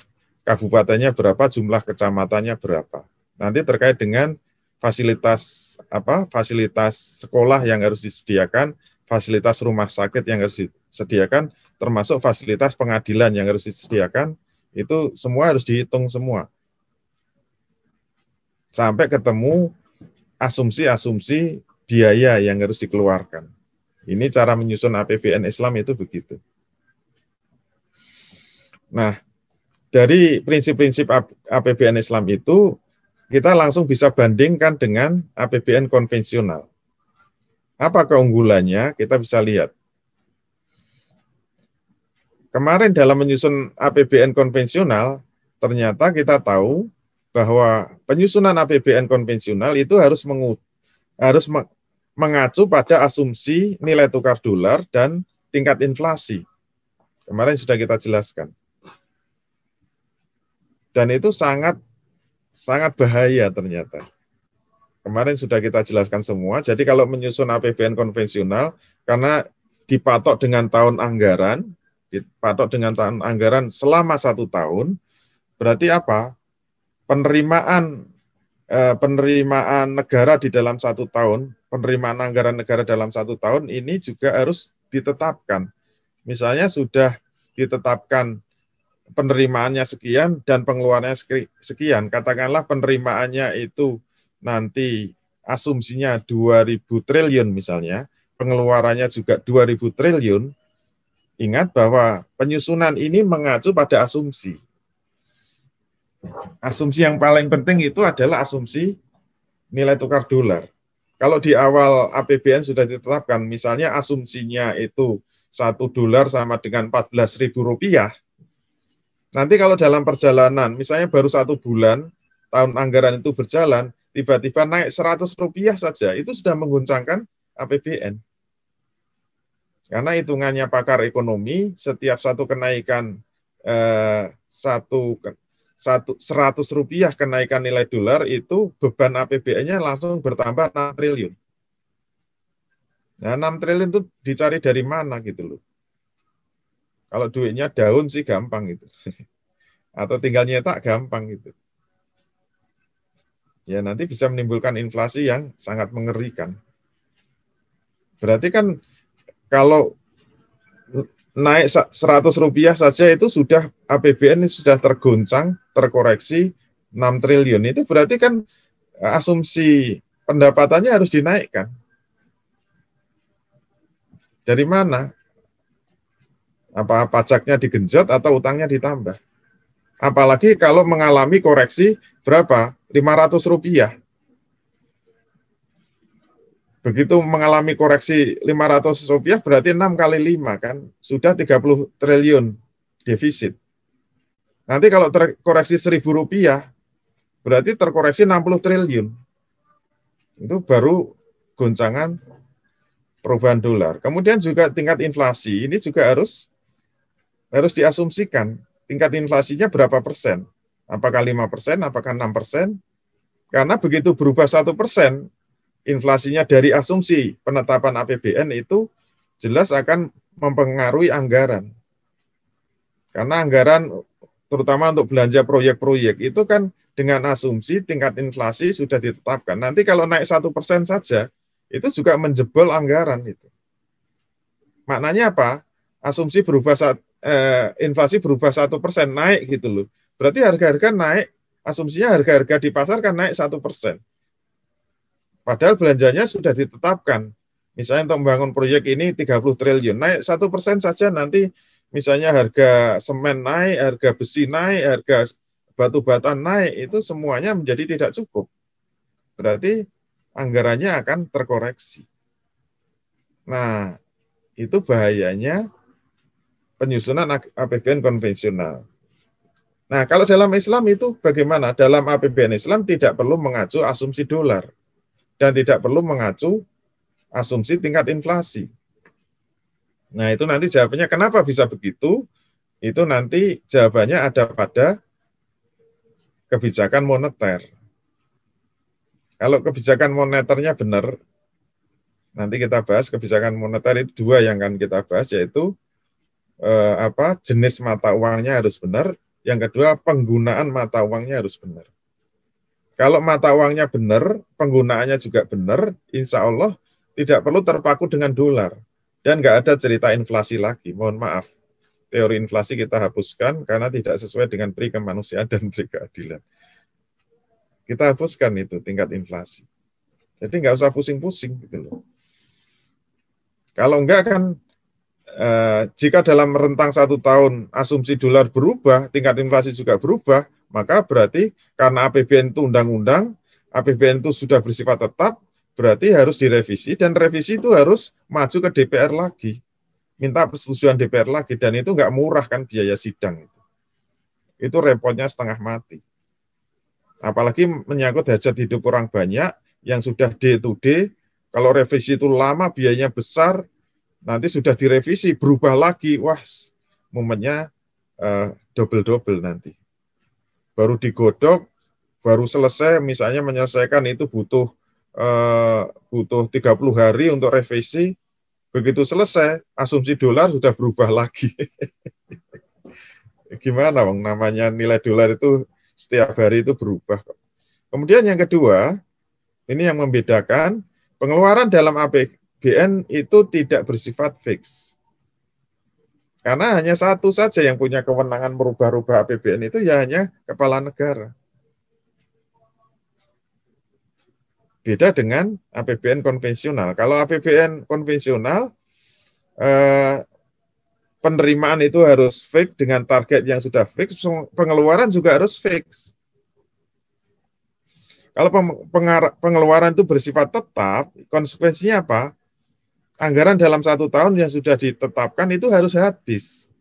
kabupatennya berapa, jumlah kecamatannya berapa. Nanti terkait dengan fasilitas sekolah yang harus disediakan, fasilitas rumah sakit yang harus disediakan, termasuk fasilitas pengadilan yang harus disediakan, itu semua harus dihitung semua. Sampai ketemu asumsi-asumsi biaya yang harus dikeluarkan. Ini cara menyusun APBN Islam itu begitu. Nah, dari prinsip-prinsip APBN Islam itu, kita langsung bisa bandingkan dengan APBN konvensional. Apa keunggulannya? Kita bisa lihat. Kemarin dalam menyusun APBN konvensional, ternyata kita tahu bahwa penyusunan APBN konvensional itu harus mengacu pada asumsi nilai tukar dolar dan tingkat inflasi. Kemarin sudah kita jelaskan. Dan itu sangat bahaya ternyata. Kemarin sudah kita jelaskan semua. Jadi kalau menyusun APBN konvensional, karena dipatok dengan tahun anggaran, selama 1 tahun, berarti apa? Penerimaan negara di dalam 1 tahun, penerimaan anggaran negara dalam 1 tahun ini juga harus ditetapkan. Misalnya sudah ditetapkan penerimaannya sekian dan pengeluarannya sekian. Katakanlah penerimaannya itu nanti asumsinya 2.000 triliun misalnya, pengeluarannya juga 2.000 triliun. Ingat bahwa penyusunan ini mengacu pada asumsi. Asumsi yang paling penting itu adalah asumsi nilai tukar dolar. Kalau di awal APBN sudah ditetapkan, misalnya asumsinya itu 1 dolar sama dengan Rp14.000, nanti kalau dalam perjalanan, misalnya baru 1 bulan, tahun anggaran itu berjalan, tiba-tiba naik Rp100 saja, itu sudah mengguncangkan APBN. Karena hitungannya pakar ekonomi, setiap satu kenaikan Rp100 kenaikan nilai dolar, itu beban APBN-nya langsung bertambah 6 triliun. Nah, 6 triliun itu dicari dari mana gitu loh. Kalau duitnya daun sih gampang gitu. Atau tinggal nyetak gampang gitu. Ya nanti bisa menimbulkan inflasi yang sangat mengerikan. Berarti kan kalau naik Rp100 saja itu sudah APBN sudah tergoncang, terkoreksi 6 triliun. Itu berarti kan asumsi pendapatannya harus dinaikkan. Dari mana? Apa pajaknya digenjot atau utangnya ditambah? Apalagi kalau mengalami koreksi berapa? Rp500. Begitu mengalami koreksi Rp500 berarti 6 kali 5 kan, sudah 30 triliun defisit. Nanti kalau terkoreksi Rp1.000 berarti terkoreksi 60 triliun. Itu baru goncangan perubahan dolar. Kemudian juga tingkat inflasi ini juga harus diasumsikan. Tingkat inflasinya berapa persen? Apakah 5%, apakah 6%? Karena begitu berubah 1%, inflasinya dari asumsi penetapan APBN itu jelas akan mempengaruhi anggaran. Karena anggaran terutama untuk belanja proyek-proyek itu kan dengan asumsi tingkat inflasi sudah ditetapkan. Nanti kalau naik 1% saja, itu juga menjebol anggaran itu. Maknanya apa? Asumsi berubah inflasi berubah 1% naik gitu loh. Berarti harga-harga naik, asumsinya harga-harga di pasar kan naik 1%. Padahal belanjanya sudah ditetapkan. Misalnya untuk membangun proyek ini 30 triliun, naik 1% saja nanti misalnya harga semen naik, harga besi naik, harga batu bata naik, itu semuanya menjadi tidak cukup. Berarti anggarannya akan terkoreksi. Nah, itu bahayanya penyusunan APBN konvensional. Nah, kalau dalam Islam itu bagaimana? Dalam APBN Islam tidak perlu mengacu asumsi dolar dan tidak perlu mengacu asumsi tingkat inflasi. Nah, itu nanti jawabannya kenapa bisa begitu? Itu nanti jawabannya ada pada kebijakan moneter. Kalau kebijakan moneternya benar, nanti kita bahas kebijakan moneter itu dua yang akan kita bahas, yaitu jenis mata uangnya harus benar, yang kedua penggunaan mata uangnya harus benar. Kalau mata uangnya benar, penggunaannya juga benar, insya Allah tidak perlu terpaku dengan dolar. Dan nggak ada cerita inflasi lagi, mohon maaf. Teori inflasi kita hapuskan karena tidak sesuai dengan pri kemanusiaan dan pri keadilan. Kita hapuskan itu tingkat inflasi. Jadi nggak usah pusing-pusing gitu loh. Kalau enggak kan, jika dalam rentang 1 tahun asumsi dolar berubah, tingkat inflasi juga berubah, maka berarti karena APBN itu undang-undang, APBN itu sudah bersifat tetap, berarti harus direvisi, dan revisi itu harus maju ke DPR lagi. Minta persetujuan DPR lagi, dan itu nggak murah kan biaya sidang. Itu repotnya setengah mati. Apalagi menyangkut hajat hidup orang banyak, yang sudah day to day, kalau revisi itu lama, biayanya besar, nanti sudah direvisi, berubah lagi, wah, momennya double-double nanti. Baru digodok, baru selesai, misalnya menyelesaikan itu butuh 30 hari untuk revisi, begitu selesai, asumsi dolar sudah berubah lagi. Gimana, Bang? Namanya nilai dolar itu setiap hari itu berubah. Kemudian yang kedua, ini yang membedakan, pengeluaran dalam APBN itu tidak bersifat fix. Karena hanya satu saja yang punya kewenangan merubah-rubah APBN itu ya hanya kepala negara. Beda dengan APBN konvensional. Kalau APBN konvensional, penerimaan itu harus fix dengan target yang sudah fix, pengeluaran juga harus fix. Kalau pengeluaran itu bersifat tetap, konsekuensinya apa? Anggaran dalam 1 tahun yang sudah ditetapkan itu harus habis.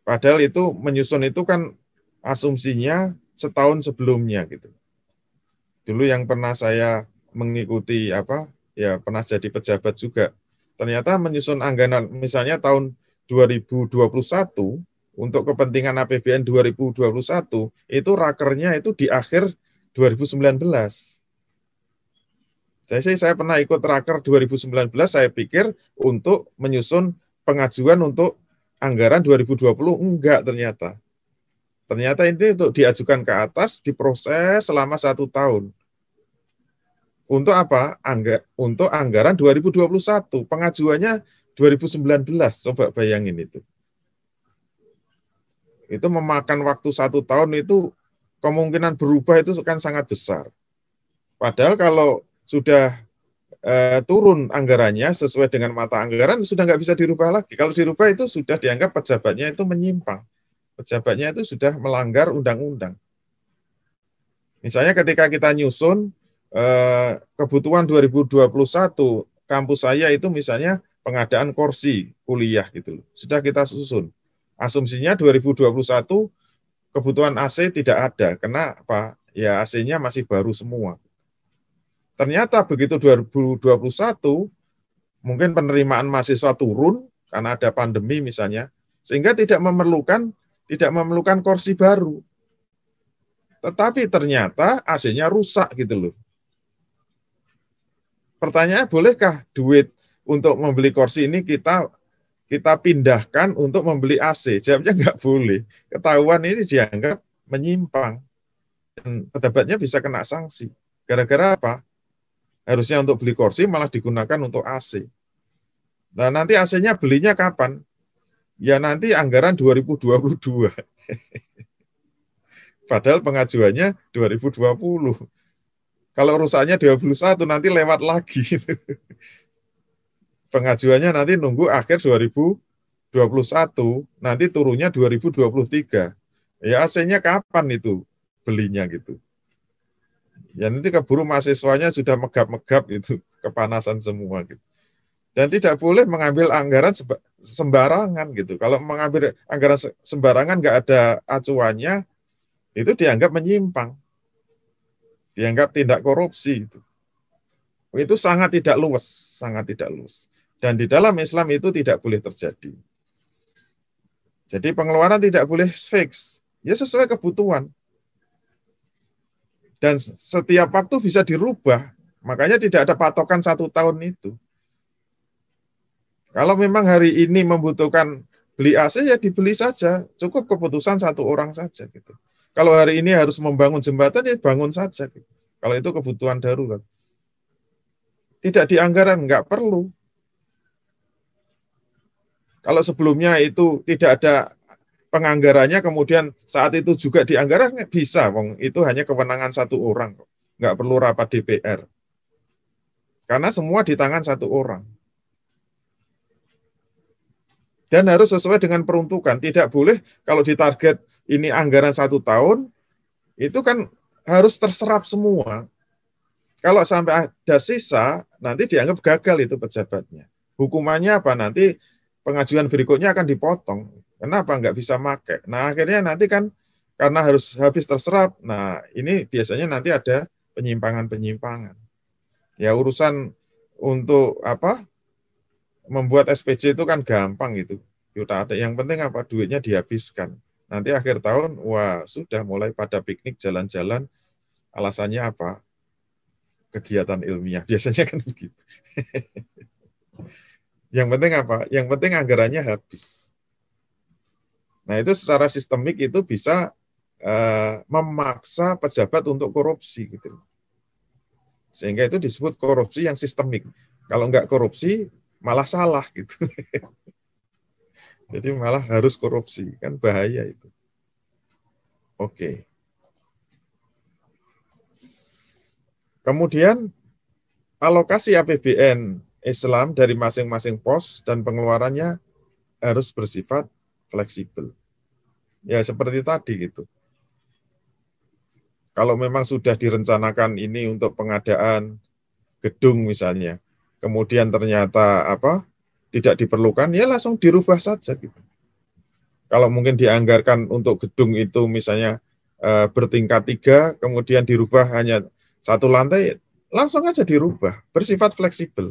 Padahal itu menyusun itu kan asumsinya setahun sebelumnya gitu. Dulu yang pernah saya mengikuti pernah jadi pejabat juga. Ternyata menyusun anggaran misalnya tahun 2021 untuk kepentingan APBN 2021 itu rakernya itu di akhir 2019. Saya pernah ikut raker 2019, saya pikir untuk menyusun pengajuan untuk anggaran 2020, enggak ternyata. Ternyata ini untuk diajukan ke atas, diproses selama 1 tahun. Untuk apa? Untuk anggaran 2021. Pengajuannya 2019, coba bayangin itu. Itu memakan waktu 1 tahun itu, kemungkinan berubah itu kan sangat besar. Padahal kalau sudah turun anggarannya sesuai dengan mata anggaran, sudah nggak bisa dirubah lagi. Kalau dirubah itu sudah dianggap pejabatnya itu menyimpang. Pejabatnya itu sudah melanggar undang-undang. Misalnya ketika kita nyusun kebutuhan 2021, kampus saya itu misalnya pengadaan kursi kuliah gitu. Sudah kita susun. Asumsinya 2021 kebutuhan AC tidak ada. Kenapa? Ya AC-nya masih baru semua. Ternyata begitu 2021, mungkin penerimaan mahasiswa turun karena ada pandemi misalnya, sehingga tidak memerlukan kursi baru. Tetapi ternyata AC-nya rusak gitu loh. Pertanyaannya, bolehkah duit untuk membeli kursi ini kita kita pindahkan untuk membeli AC. Jawabnya nggak boleh. Ketahuan ini dianggap menyimpang. Dan pejabatnya bisa kena sanksi. Gara-gara apa? Harusnya untuk beli kursi malah digunakan untuk AC. Nah, nanti AC-nya belinya kapan? Ya nanti anggaran 2022. Padahal pengajuannya 2020. Kalau rusaknya 21 nanti lewat lagi. Pengajuannya nanti nunggu akhir 2021, nanti turunnya 2023. Ya AC-nya kapan itu belinya gitu. Ya nanti keburu mahasiswanya sudah megap-megap itu, kepanasan semua gitu. Dan tidak boleh mengambil anggaran sembarangan gitu. Kalau mengambil anggaran sembarangan nggak ada acuannya, itu dianggap menyimpang, dianggap tindak korupsi itu. Itu sangat tidak luwes, sangat tidak luwes. Dan di dalam Islam itu tidak boleh terjadi. Jadi pengeluaran tidak boleh fix, ya sesuai kebutuhan. Dan setiap waktu bisa dirubah, makanya tidak ada patokan 1 tahun itu. Kalau memang hari ini membutuhkan beli AC, ya dibeli saja, cukup keputusan 1 orang saja gitu. Kalau hari ini harus membangun jembatan, ya bangun saja gitu. Kalau itu kebutuhan darurat. Tidak di anggaran, nggak perlu. Kalau sebelumnya itu tidak ada penganggarannya, kemudian saat itu juga dianggaran, bisa, Wong. Itu hanya kewenangan 1 orang, nggak perlu rapat DPR. Karena semua di tangan 1 orang. Dan harus sesuai dengan peruntukan. Tidak boleh kalau ditarget ini anggaran 1 tahun, itu kan harus terserap semua. Kalau sampai ada sisa, nanti dianggap gagal itu pejabatnya. Hukumannya apa? Nanti pengajuan berikutnya akan dipotong. Kenapa nggak bisa pakai? Nah akhirnya nanti kan karena harus habis terserap. Nah ini biasanya nanti ada penyimpangan-penyimpangan. Ya urusan untuk apa? Membuat SPJ itu kan gampang gitu. Yang penting apa? Duitnya dihabiskan. Nanti akhir tahun, wah sudah mulai pada piknik jalan-jalan. Alasannya apa? Kegiatan ilmiah. Biasanya kan begitu. Yang penting apa? Yang penting anggarannya habis. Nah itu secara sistemik itu bisa memaksa pejabat untuk korupsi gitu. Sehingga itu disebut korupsi yang sistemik. Kalau nggak korupsi malah salah gitu. Jadi malah harus korupsi, kan bahaya itu. Oke. Kemudian alokasi APBN Islam dari masing-masing pos dan pengeluarannya harus bersifat fleksibel. Ya seperti tadi gitu. Kalau memang sudah direncanakan ini untuk pengadaan gedung misalnya, kemudian ternyata apa tidak diperlukan, ya langsung dirubah saja gitu. Kalau mungkin dianggarkan untuk gedung itu misalnya bertingkat 3, kemudian dirubah hanya 1 lantai, langsung aja dirubah, bersifat fleksibel.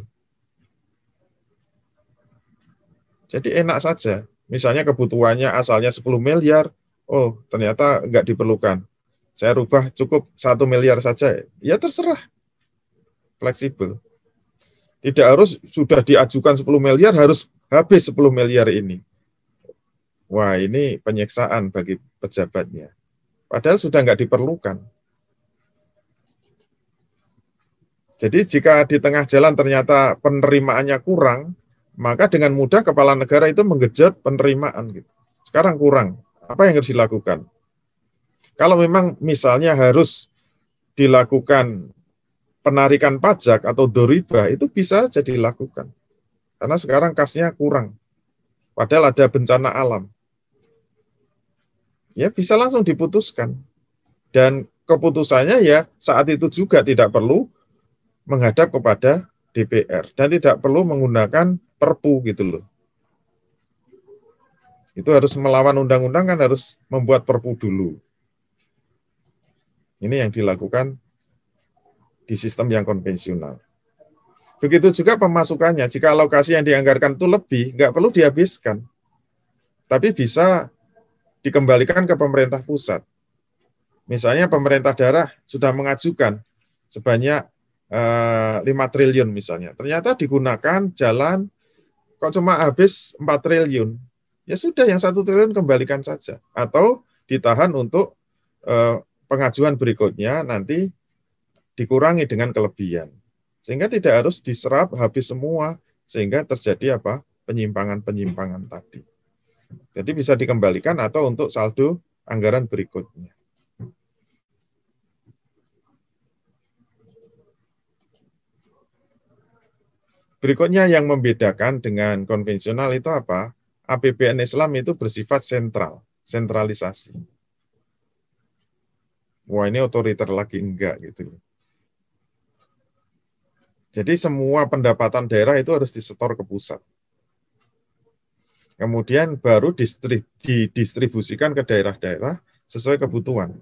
Jadi enak saja. Misalnya kebutuhannya asalnya 10 miliar, oh ternyata nggak diperlukan. Saya rubah cukup 1 miliar saja, ya terserah. Fleksibel. Tidak harus sudah diajukan 10 miliar, harus habis 10 miliar ini. Wah, ini penyiksaan bagi pejabatnya. Padahal sudah nggak diperlukan. Jadi jika di tengah jalan ternyata penerimaannya kurang, maka dengan mudah kepala negara itu menggenjot penerimaan. Gitu. Sekarang kurang, apa yang harus dilakukan? Kalau memang misalnya harus dilakukan penarikan pajak atau doriba, itu bisa saja dilakukan. Karena sekarang kasnya kurang. Padahal ada bencana alam. Ya bisa langsung diputuskan. Dan keputusannya ya saat itu juga tidak perlu menghadap kepada DPR. Dan tidak perlu menggunakan perpu gitu loh. Itu harus melawan undang-undang kan harus membuat perpu dulu. Ini yang dilakukan di sistem yang konvensional. Begitu juga pemasukannya. Jika alokasi yang dianggarkan itu lebih, nggak perlu dihabiskan. Tapi bisa dikembalikan ke pemerintah pusat. Misalnya pemerintah daerah sudah mengajukan sebanyak 5 triliun misalnya. Ternyata digunakan jalan kok cuma habis 4 triliun, ya sudah yang 1 triliun kembalikan saja. Atau ditahan untuk pengajuan berikutnya nanti dikurangi dengan kelebihan. Sehingga tidak harus diserap habis semua, sehingga terjadi apa? Penyimpangan-penyimpangan tadi. Jadi bisa dikembalikan atau untuk saldo anggaran berikutnya. Berikutnya yang membedakan dengan konvensional itu apa? APBN Islam itu bersifat sentral, sentralisasi. Wah, ini otoriter lagi enggak gitu. Jadi semua pendapatan daerah itu harus disetor ke pusat. Kemudian baru didistribusikan ke daerah-daerah sesuai kebutuhan.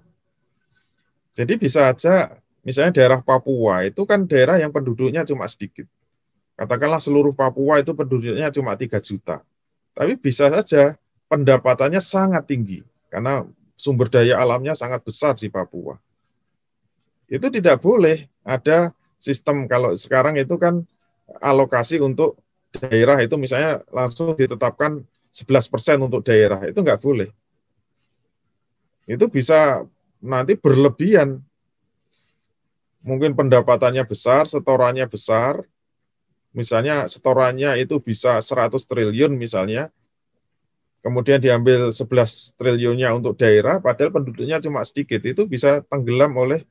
Jadi bisa aja, misalnya daerah Papua itu kan daerah yang penduduknya cuma sedikit. Katakanlah seluruh Papua itu penduduknya cuma 3 juta. Tapi bisa saja pendapatannya sangat tinggi, karena sumber daya alamnya sangat besar di Papua. Itu tidak boleh ada sistem, kalau sekarang itu kan alokasi untuk daerah itu misalnya langsung ditetapkan 11% untuk daerah, itu nggak boleh. Itu bisa nanti berlebihan. Mungkin pendapatannya besar, setorannya besar, misalnya setorannya itu bisa 100 triliun misalnya, kemudian diambil 11 triliunnya untuk daerah, padahal penduduknya cuma sedikit, itu bisa tenggelam oleh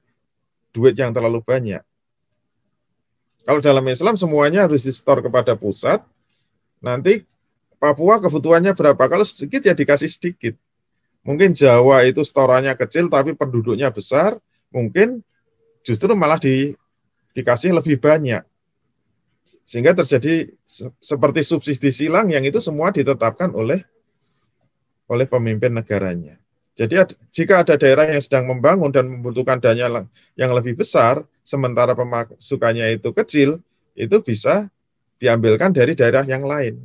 duit yang terlalu banyak. Kalau dalam Islam semuanya harus disetor kepada pusat, nanti Papua kebutuhannya berapa? Kalau sedikit ya dikasih sedikit. Mungkin Jawa itu setorannya kecil tapi penduduknya besar, mungkin justru malah dikasih lebih banyak. Sehingga terjadi seperti subsidi silang yang itu semua ditetapkan oleh pemimpin negaranya. Jadi jika ada daerah yang sedang membangun dan membutuhkan dana yang lebih besar, sementara pemasukannya itu kecil, itu bisa diambilkan dari daerah yang lain.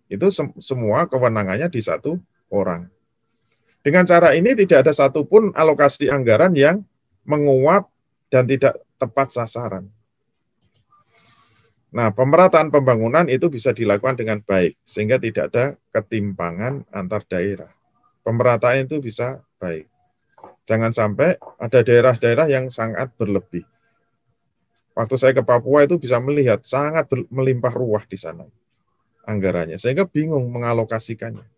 Itu semua kewenangannya di satu orang. Dengan cara ini tidak ada satupun alokasi anggaran yang menguap dan tidak tepat sasaran. Nah, pemerataan pembangunan itu bisa dilakukan dengan baik, sehingga tidak ada ketimpangan antar daerah. Pemerataan itu bisa baik. Jangan sampai ada daerah-daerah yang sangat berlebih. Waktu saya ke Papua itu bisa melihat sangat melimpah ruah di sana anggarannya, sehingga bingung mengalokasikannya.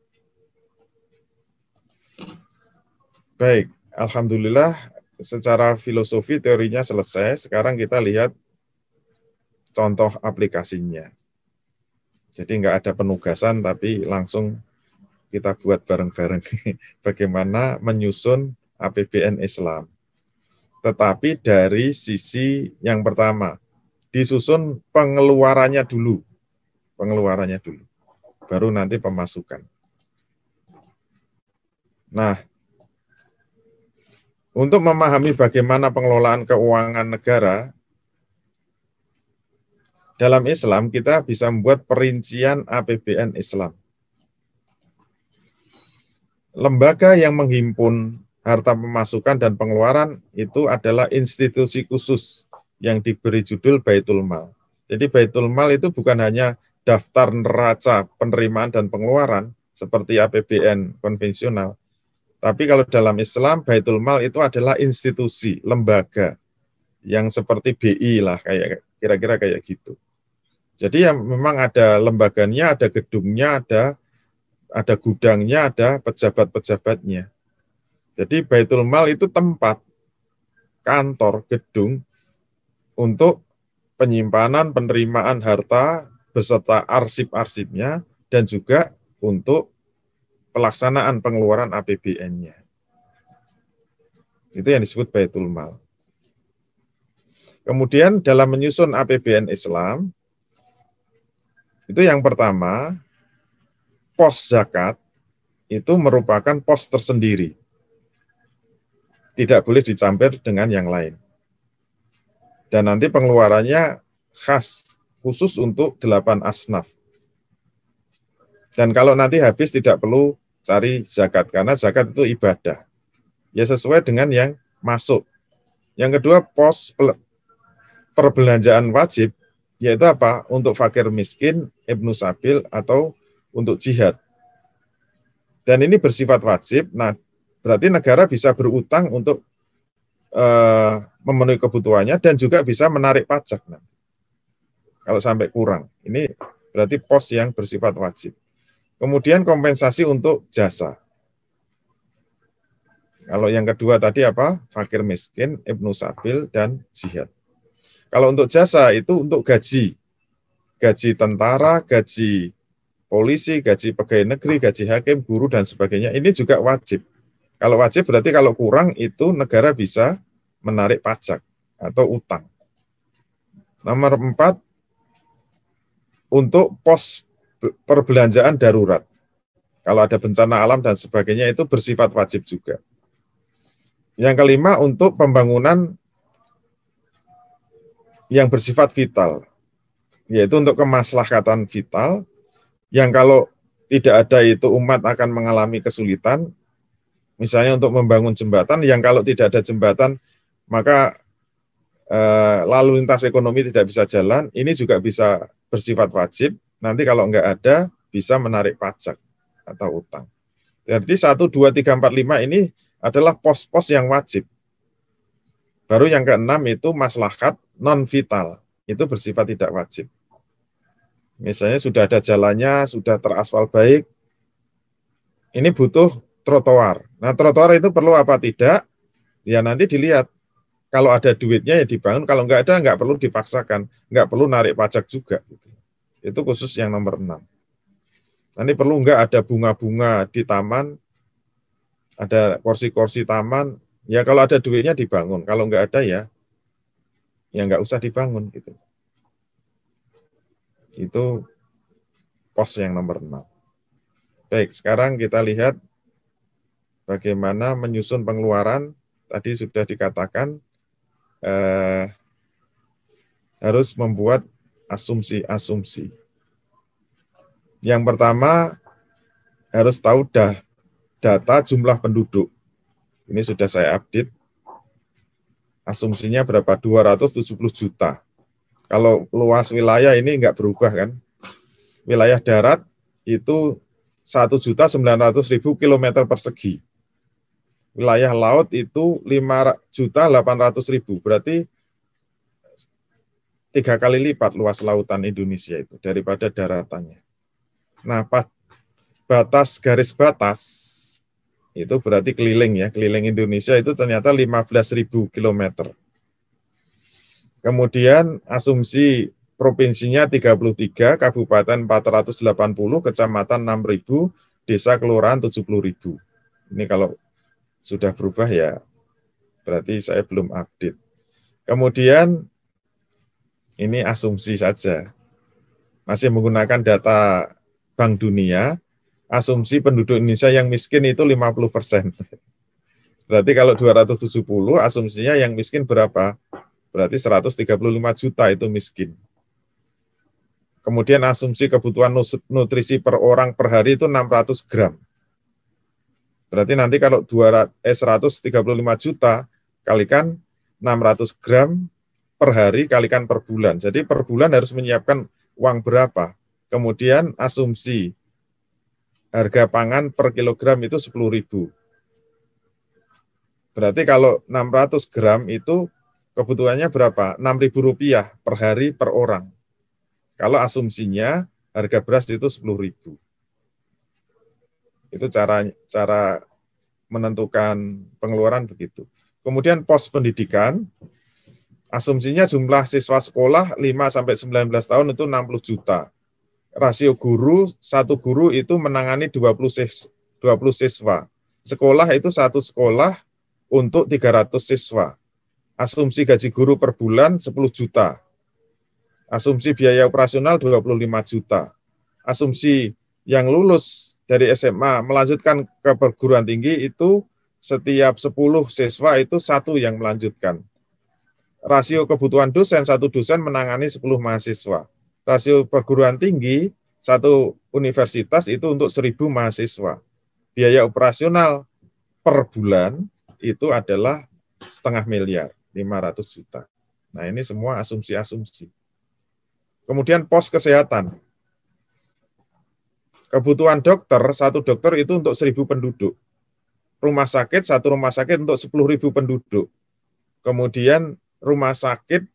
Baik, alhamdulillah secara filosofi teorinya selesai. Sekarang kita lihat contoh aplikasinya. Jadi nggak ada penugasan, tapi langsung kita buat bareng-bareng bagaimana menyusun APBN Islam. Tetapi dari sisi yang pertama, disusun pengeluarannya dulu. Pengeluarannya dulu. Baru nanti pemasukan. Nah, untuk memahami bagaimana pengelolaan keuangan negara, dalam Islam kita bisa membuat perincian APBN Islam. Lembaga yang menghimpun harta pemasukan dan pengeluaran itu adalah institusi khusus yang diberi judul Baitul Mal. Jadi Baitul Mal itu bukan hanya daftar neraca penerimaan dan pengeluaran seperti APBN konvensional, tapi kalau dalam Islam Baitul Mal itu adalah institusi, lembaga yang seperti BI lah, kayak kira-kira kayak gitu. Jadi ya memang ada lembaganya, ada gedungnya, ada gudangnya, ada pejabat-pejabatnya. Jadi Baitul Mal itu tempat, kantor, gedung untuk penyimpanan, penerimaan harta beserta arsip-arsipnya dan juga untuk pelaksanaan pengeluaran APBN-nya. Itu yang disebut Baitul Mal. Kemudian dalam menyusun APBN Islam, itu yang pertama, pos zakat itu merupakan pos tersendiri. Tidak boleh dicampur dengan yang lain. Dan nanti pengeluarannya khas, khusus untuk 8 asnaf. Dan kalau nanti habis tidak perlu cari zakat, karena zakat itu ibadah. Ya sesuai dengan yang masuk. Yang kedua, pos perbelanjaan wajib, Yaitu apa? Untuk fakir miskin, ibnu sabil, atau untuk jihad. Dan ini bersifat wajib. Nah, berarti negara bisa berutang untuk memenuhi kebutuhannya dan juga bisa menarik pajak. Nah, kalau sampai kurang, ini berarti pos yang bersifat wajib. Kemudian kompensasi untuk jasa. Kalau yang kedua tadi apa? Fakir miskin, ibnu sabil, dan jihad. Kalau untuk jasa itu untuk gaji. Gaji tentara, gaji polisi, gaji pegawai negeri, gaji hakim, guru, dan sebagainya. Ini juga wajib. Kalau wajib berarti kalau kurang itu negara bisa menarik pajak atau utang. Nomor 4, untuk pos perbelanjaan darurat. Kalau ada bencana alam dan sebagainya itu bersifat wajib juga. Yang kelima, untuk pembangunan yang bersifat vital, yaitu untuk kemaslahatan vital, yang kalau tidak ada itu umat akan mengalami kesulitan, misalnya untuk membangun jembatan, yang kalau tidak ada jembatan, maka lalu lintas ekonomi tidak bisa jalan, ini juga bisa bersifat wajib, nanti kalau nggak ada, bisa menarik pajak atau utang. Jadi 1, 2, 3, 4, 5 ini adalah pos-pos yang wajib. Baru yang keenam itu maslahat non-vital, itu bersifat tidak wajib. Misalnya sudah ada jalannya, sudah teraspal baik, ini butuh trotoar. Nah, trotoar itu perlu apa tidak? Ya nanti dilihat. Kalau ada duitnya ya dibangun, kalau nggak ada nggak perlu dipaksakan, nggak perlu narik pajak juga. Itu khusus yang nomor 6. Nanti perlu nggak ada bunga-bunga di taman, ada kursi-kursi taman, ya kalau ada duitnya dibangun, kalau nggak ada ya nggak usah dibangun. Gitu. Itu pos yang nomor 6. Baik, sekarang kita lihat bagaimana menyusun pengeluaran. Tadi sudah dikatakan, harus membuat asumsi-asumsi. Yang pertama, harus tahu data jumlah penduduk. Ini sudah saya update. Asumsinya berapa? 270 juta. Kalau luas wilayah ini enggak berubah kan. Wilayah darat itu 1.900.000 kilometer persegi. Wilayah laut itu 5.800.000, berarti 3 kali lipat luas lautan Indonesia itu daripada daratannya. Nah, batas garis batas itu berarti keliling ya, keliling Indonesia itu ternyata 15.000 kilometer. Kemudian asumsi provinsinya 33, kabupaten 480, kecamatan 6.000, desa kelurahan 70.000. Ini kalau sudah berubah ya berarti saya belum update. Kemudian ini asumsi saja. Masih menggunakan data Bank Dunia, asumsi penduduk Indonesia yang miskin itu 50%. Berarti kalau 270, asumsinya yang miskin berapa? Berarti 135 juta itu miskin. Kemudian asumsi kebutuhan nutrisi per orang per hari itu 600 gram. Berarti nanti kalau 135 juta kalikan 600 gram per hari kalikan per bulan. Jadi per bulan harus menyiapkan uang berapa. Kemudian asumsi harga pangan per kilogram itu 10.000. Berarti kalau 600 gram itu kebutuhannya berapa? 6.000 rupiah per hari per orang. Kalau asumsinya harga beras itu 10.000. Itu cara menentukan pengeluaran begitu. Kemudian pos pendidikan, asumsinya jumlah siswa sekolah 5-19 tahun itu 60 juta. Rasio guru, satu guru itu menangani 20 siswa. Sekolah itu satu sekolah untuk 300 siswa. Asumsi gaji guru per bulan 10 juta. Asumsi biaya operasional 25 juta. Asumsi yang lulus dari SMA melanjutkan ke perguruan tinggi itu setiap 10 siswa itu 1 yang melanjutkan. Rasio kebutuhan dosen, 1 dosen menangani 10 mahasiswa. Rasio perguruan tinggi, 1 universitas itu untuk 1.000 mahasiswa. Biaya operasional per bulan itu adalah 500 miliar, 500 juta. Nah ini semua asumsi-asumsi. Kemudian pos kesehatan. Kebutuhan dokter, satu dokter itu untuk 1.000 penduduk. Rumah sakit, satu rumah sakit untuk 10.000 penduduk. Kemudian rumah sakit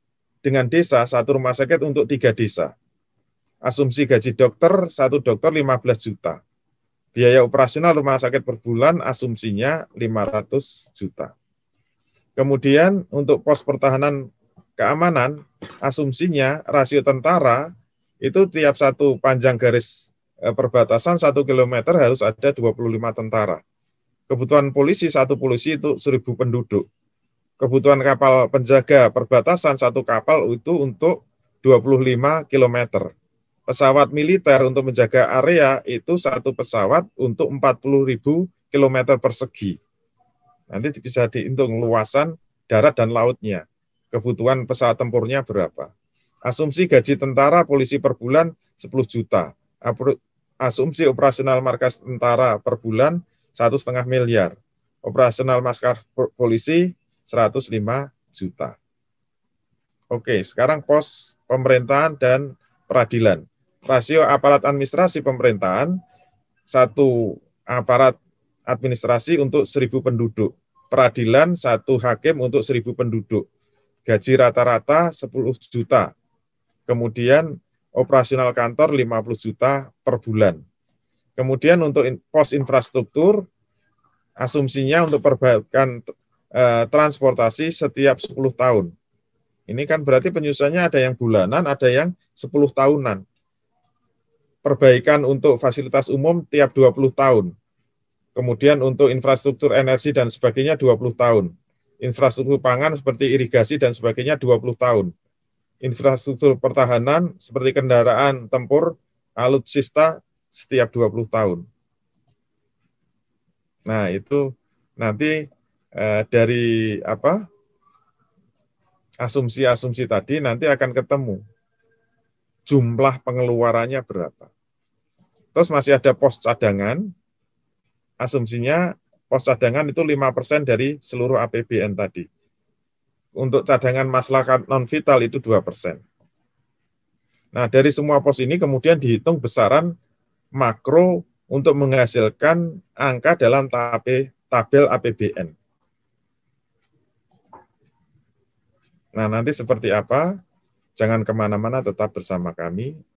dengan desa, satu rumah sakit untuk 3 desa. Asumsi gaji dokter, satu dokter 15 juta. Biaya operasional rumah sakit per bulan asumsinya 500 juta. Kemudian untuk pos pertahanan keamanan, asumsinya rasio tentara itu tiap satu panjang garis perbatasan 1 kilometer harus ada 25 tentara. Kebutuhan polisi, satu polisi itu 1.000 penduduk. Kebutuhan kapal penjaga perbatasan, satu kapal itu untuk 25 kilometer. Pesawat militer untuk menjaga area itu satu pesawat untuk 40.000 kilometer persegi. Nanti bisa dihitung luasan darat dan lautnya. Kebutuhan pesawat tempurnya berapa. Asumsi gaji tentara polisi per bulan 10 juta. Asumsi operasional markas tentara per bulan 1,5 miliar. Operasional markas polisi 105 juta. Oke, sekarang pos pemerintahan dan peradilan. Rasio aparat administrasi pemerintahan, satu aparat administrasi untuk 1.000 penduduk. Peradilan, satu hakim untuk 1.000 penduduk. Gaji rata-rata 10 juta. Kemudian operasional kantor 50 juta per bulan. Kemudian untuk pos infrastruktur, asumsinya untuk perbaikan transportasi setiap 10 tahun. Ini kan berarti penyusunannya ada yang bulanan, ada yang 10 tahunan. Perbaikan untuk fasilitas umum tiap 20 tahun. Kemudian untuk infrastruktur energi dan sebagainya 20 tahun. Infrastruktur pangan seperti irigasi dan sebagainya 20 tahun. Infrastruktur pertahanan seperti kendaraan tempur, alutsista setiap 20 tahun. Nah, itu nanti dari asumsi-asumsi tadi nanti akan ketemu jumlah pengeluarannya berapa. Terus masih ada pos cadangan, asumsinya pos cadangan itu 5% dari seluruh APBN tadi. Untuk cadangan maslahat non-vital itu 2%. Nah, dari semua pos ini kemudian dihitung besaran makro untuk menghasilkan angka dalam tabel APBN. Nah, nanti seperti apa? Jangan kemana-mana, tetap bersama kami.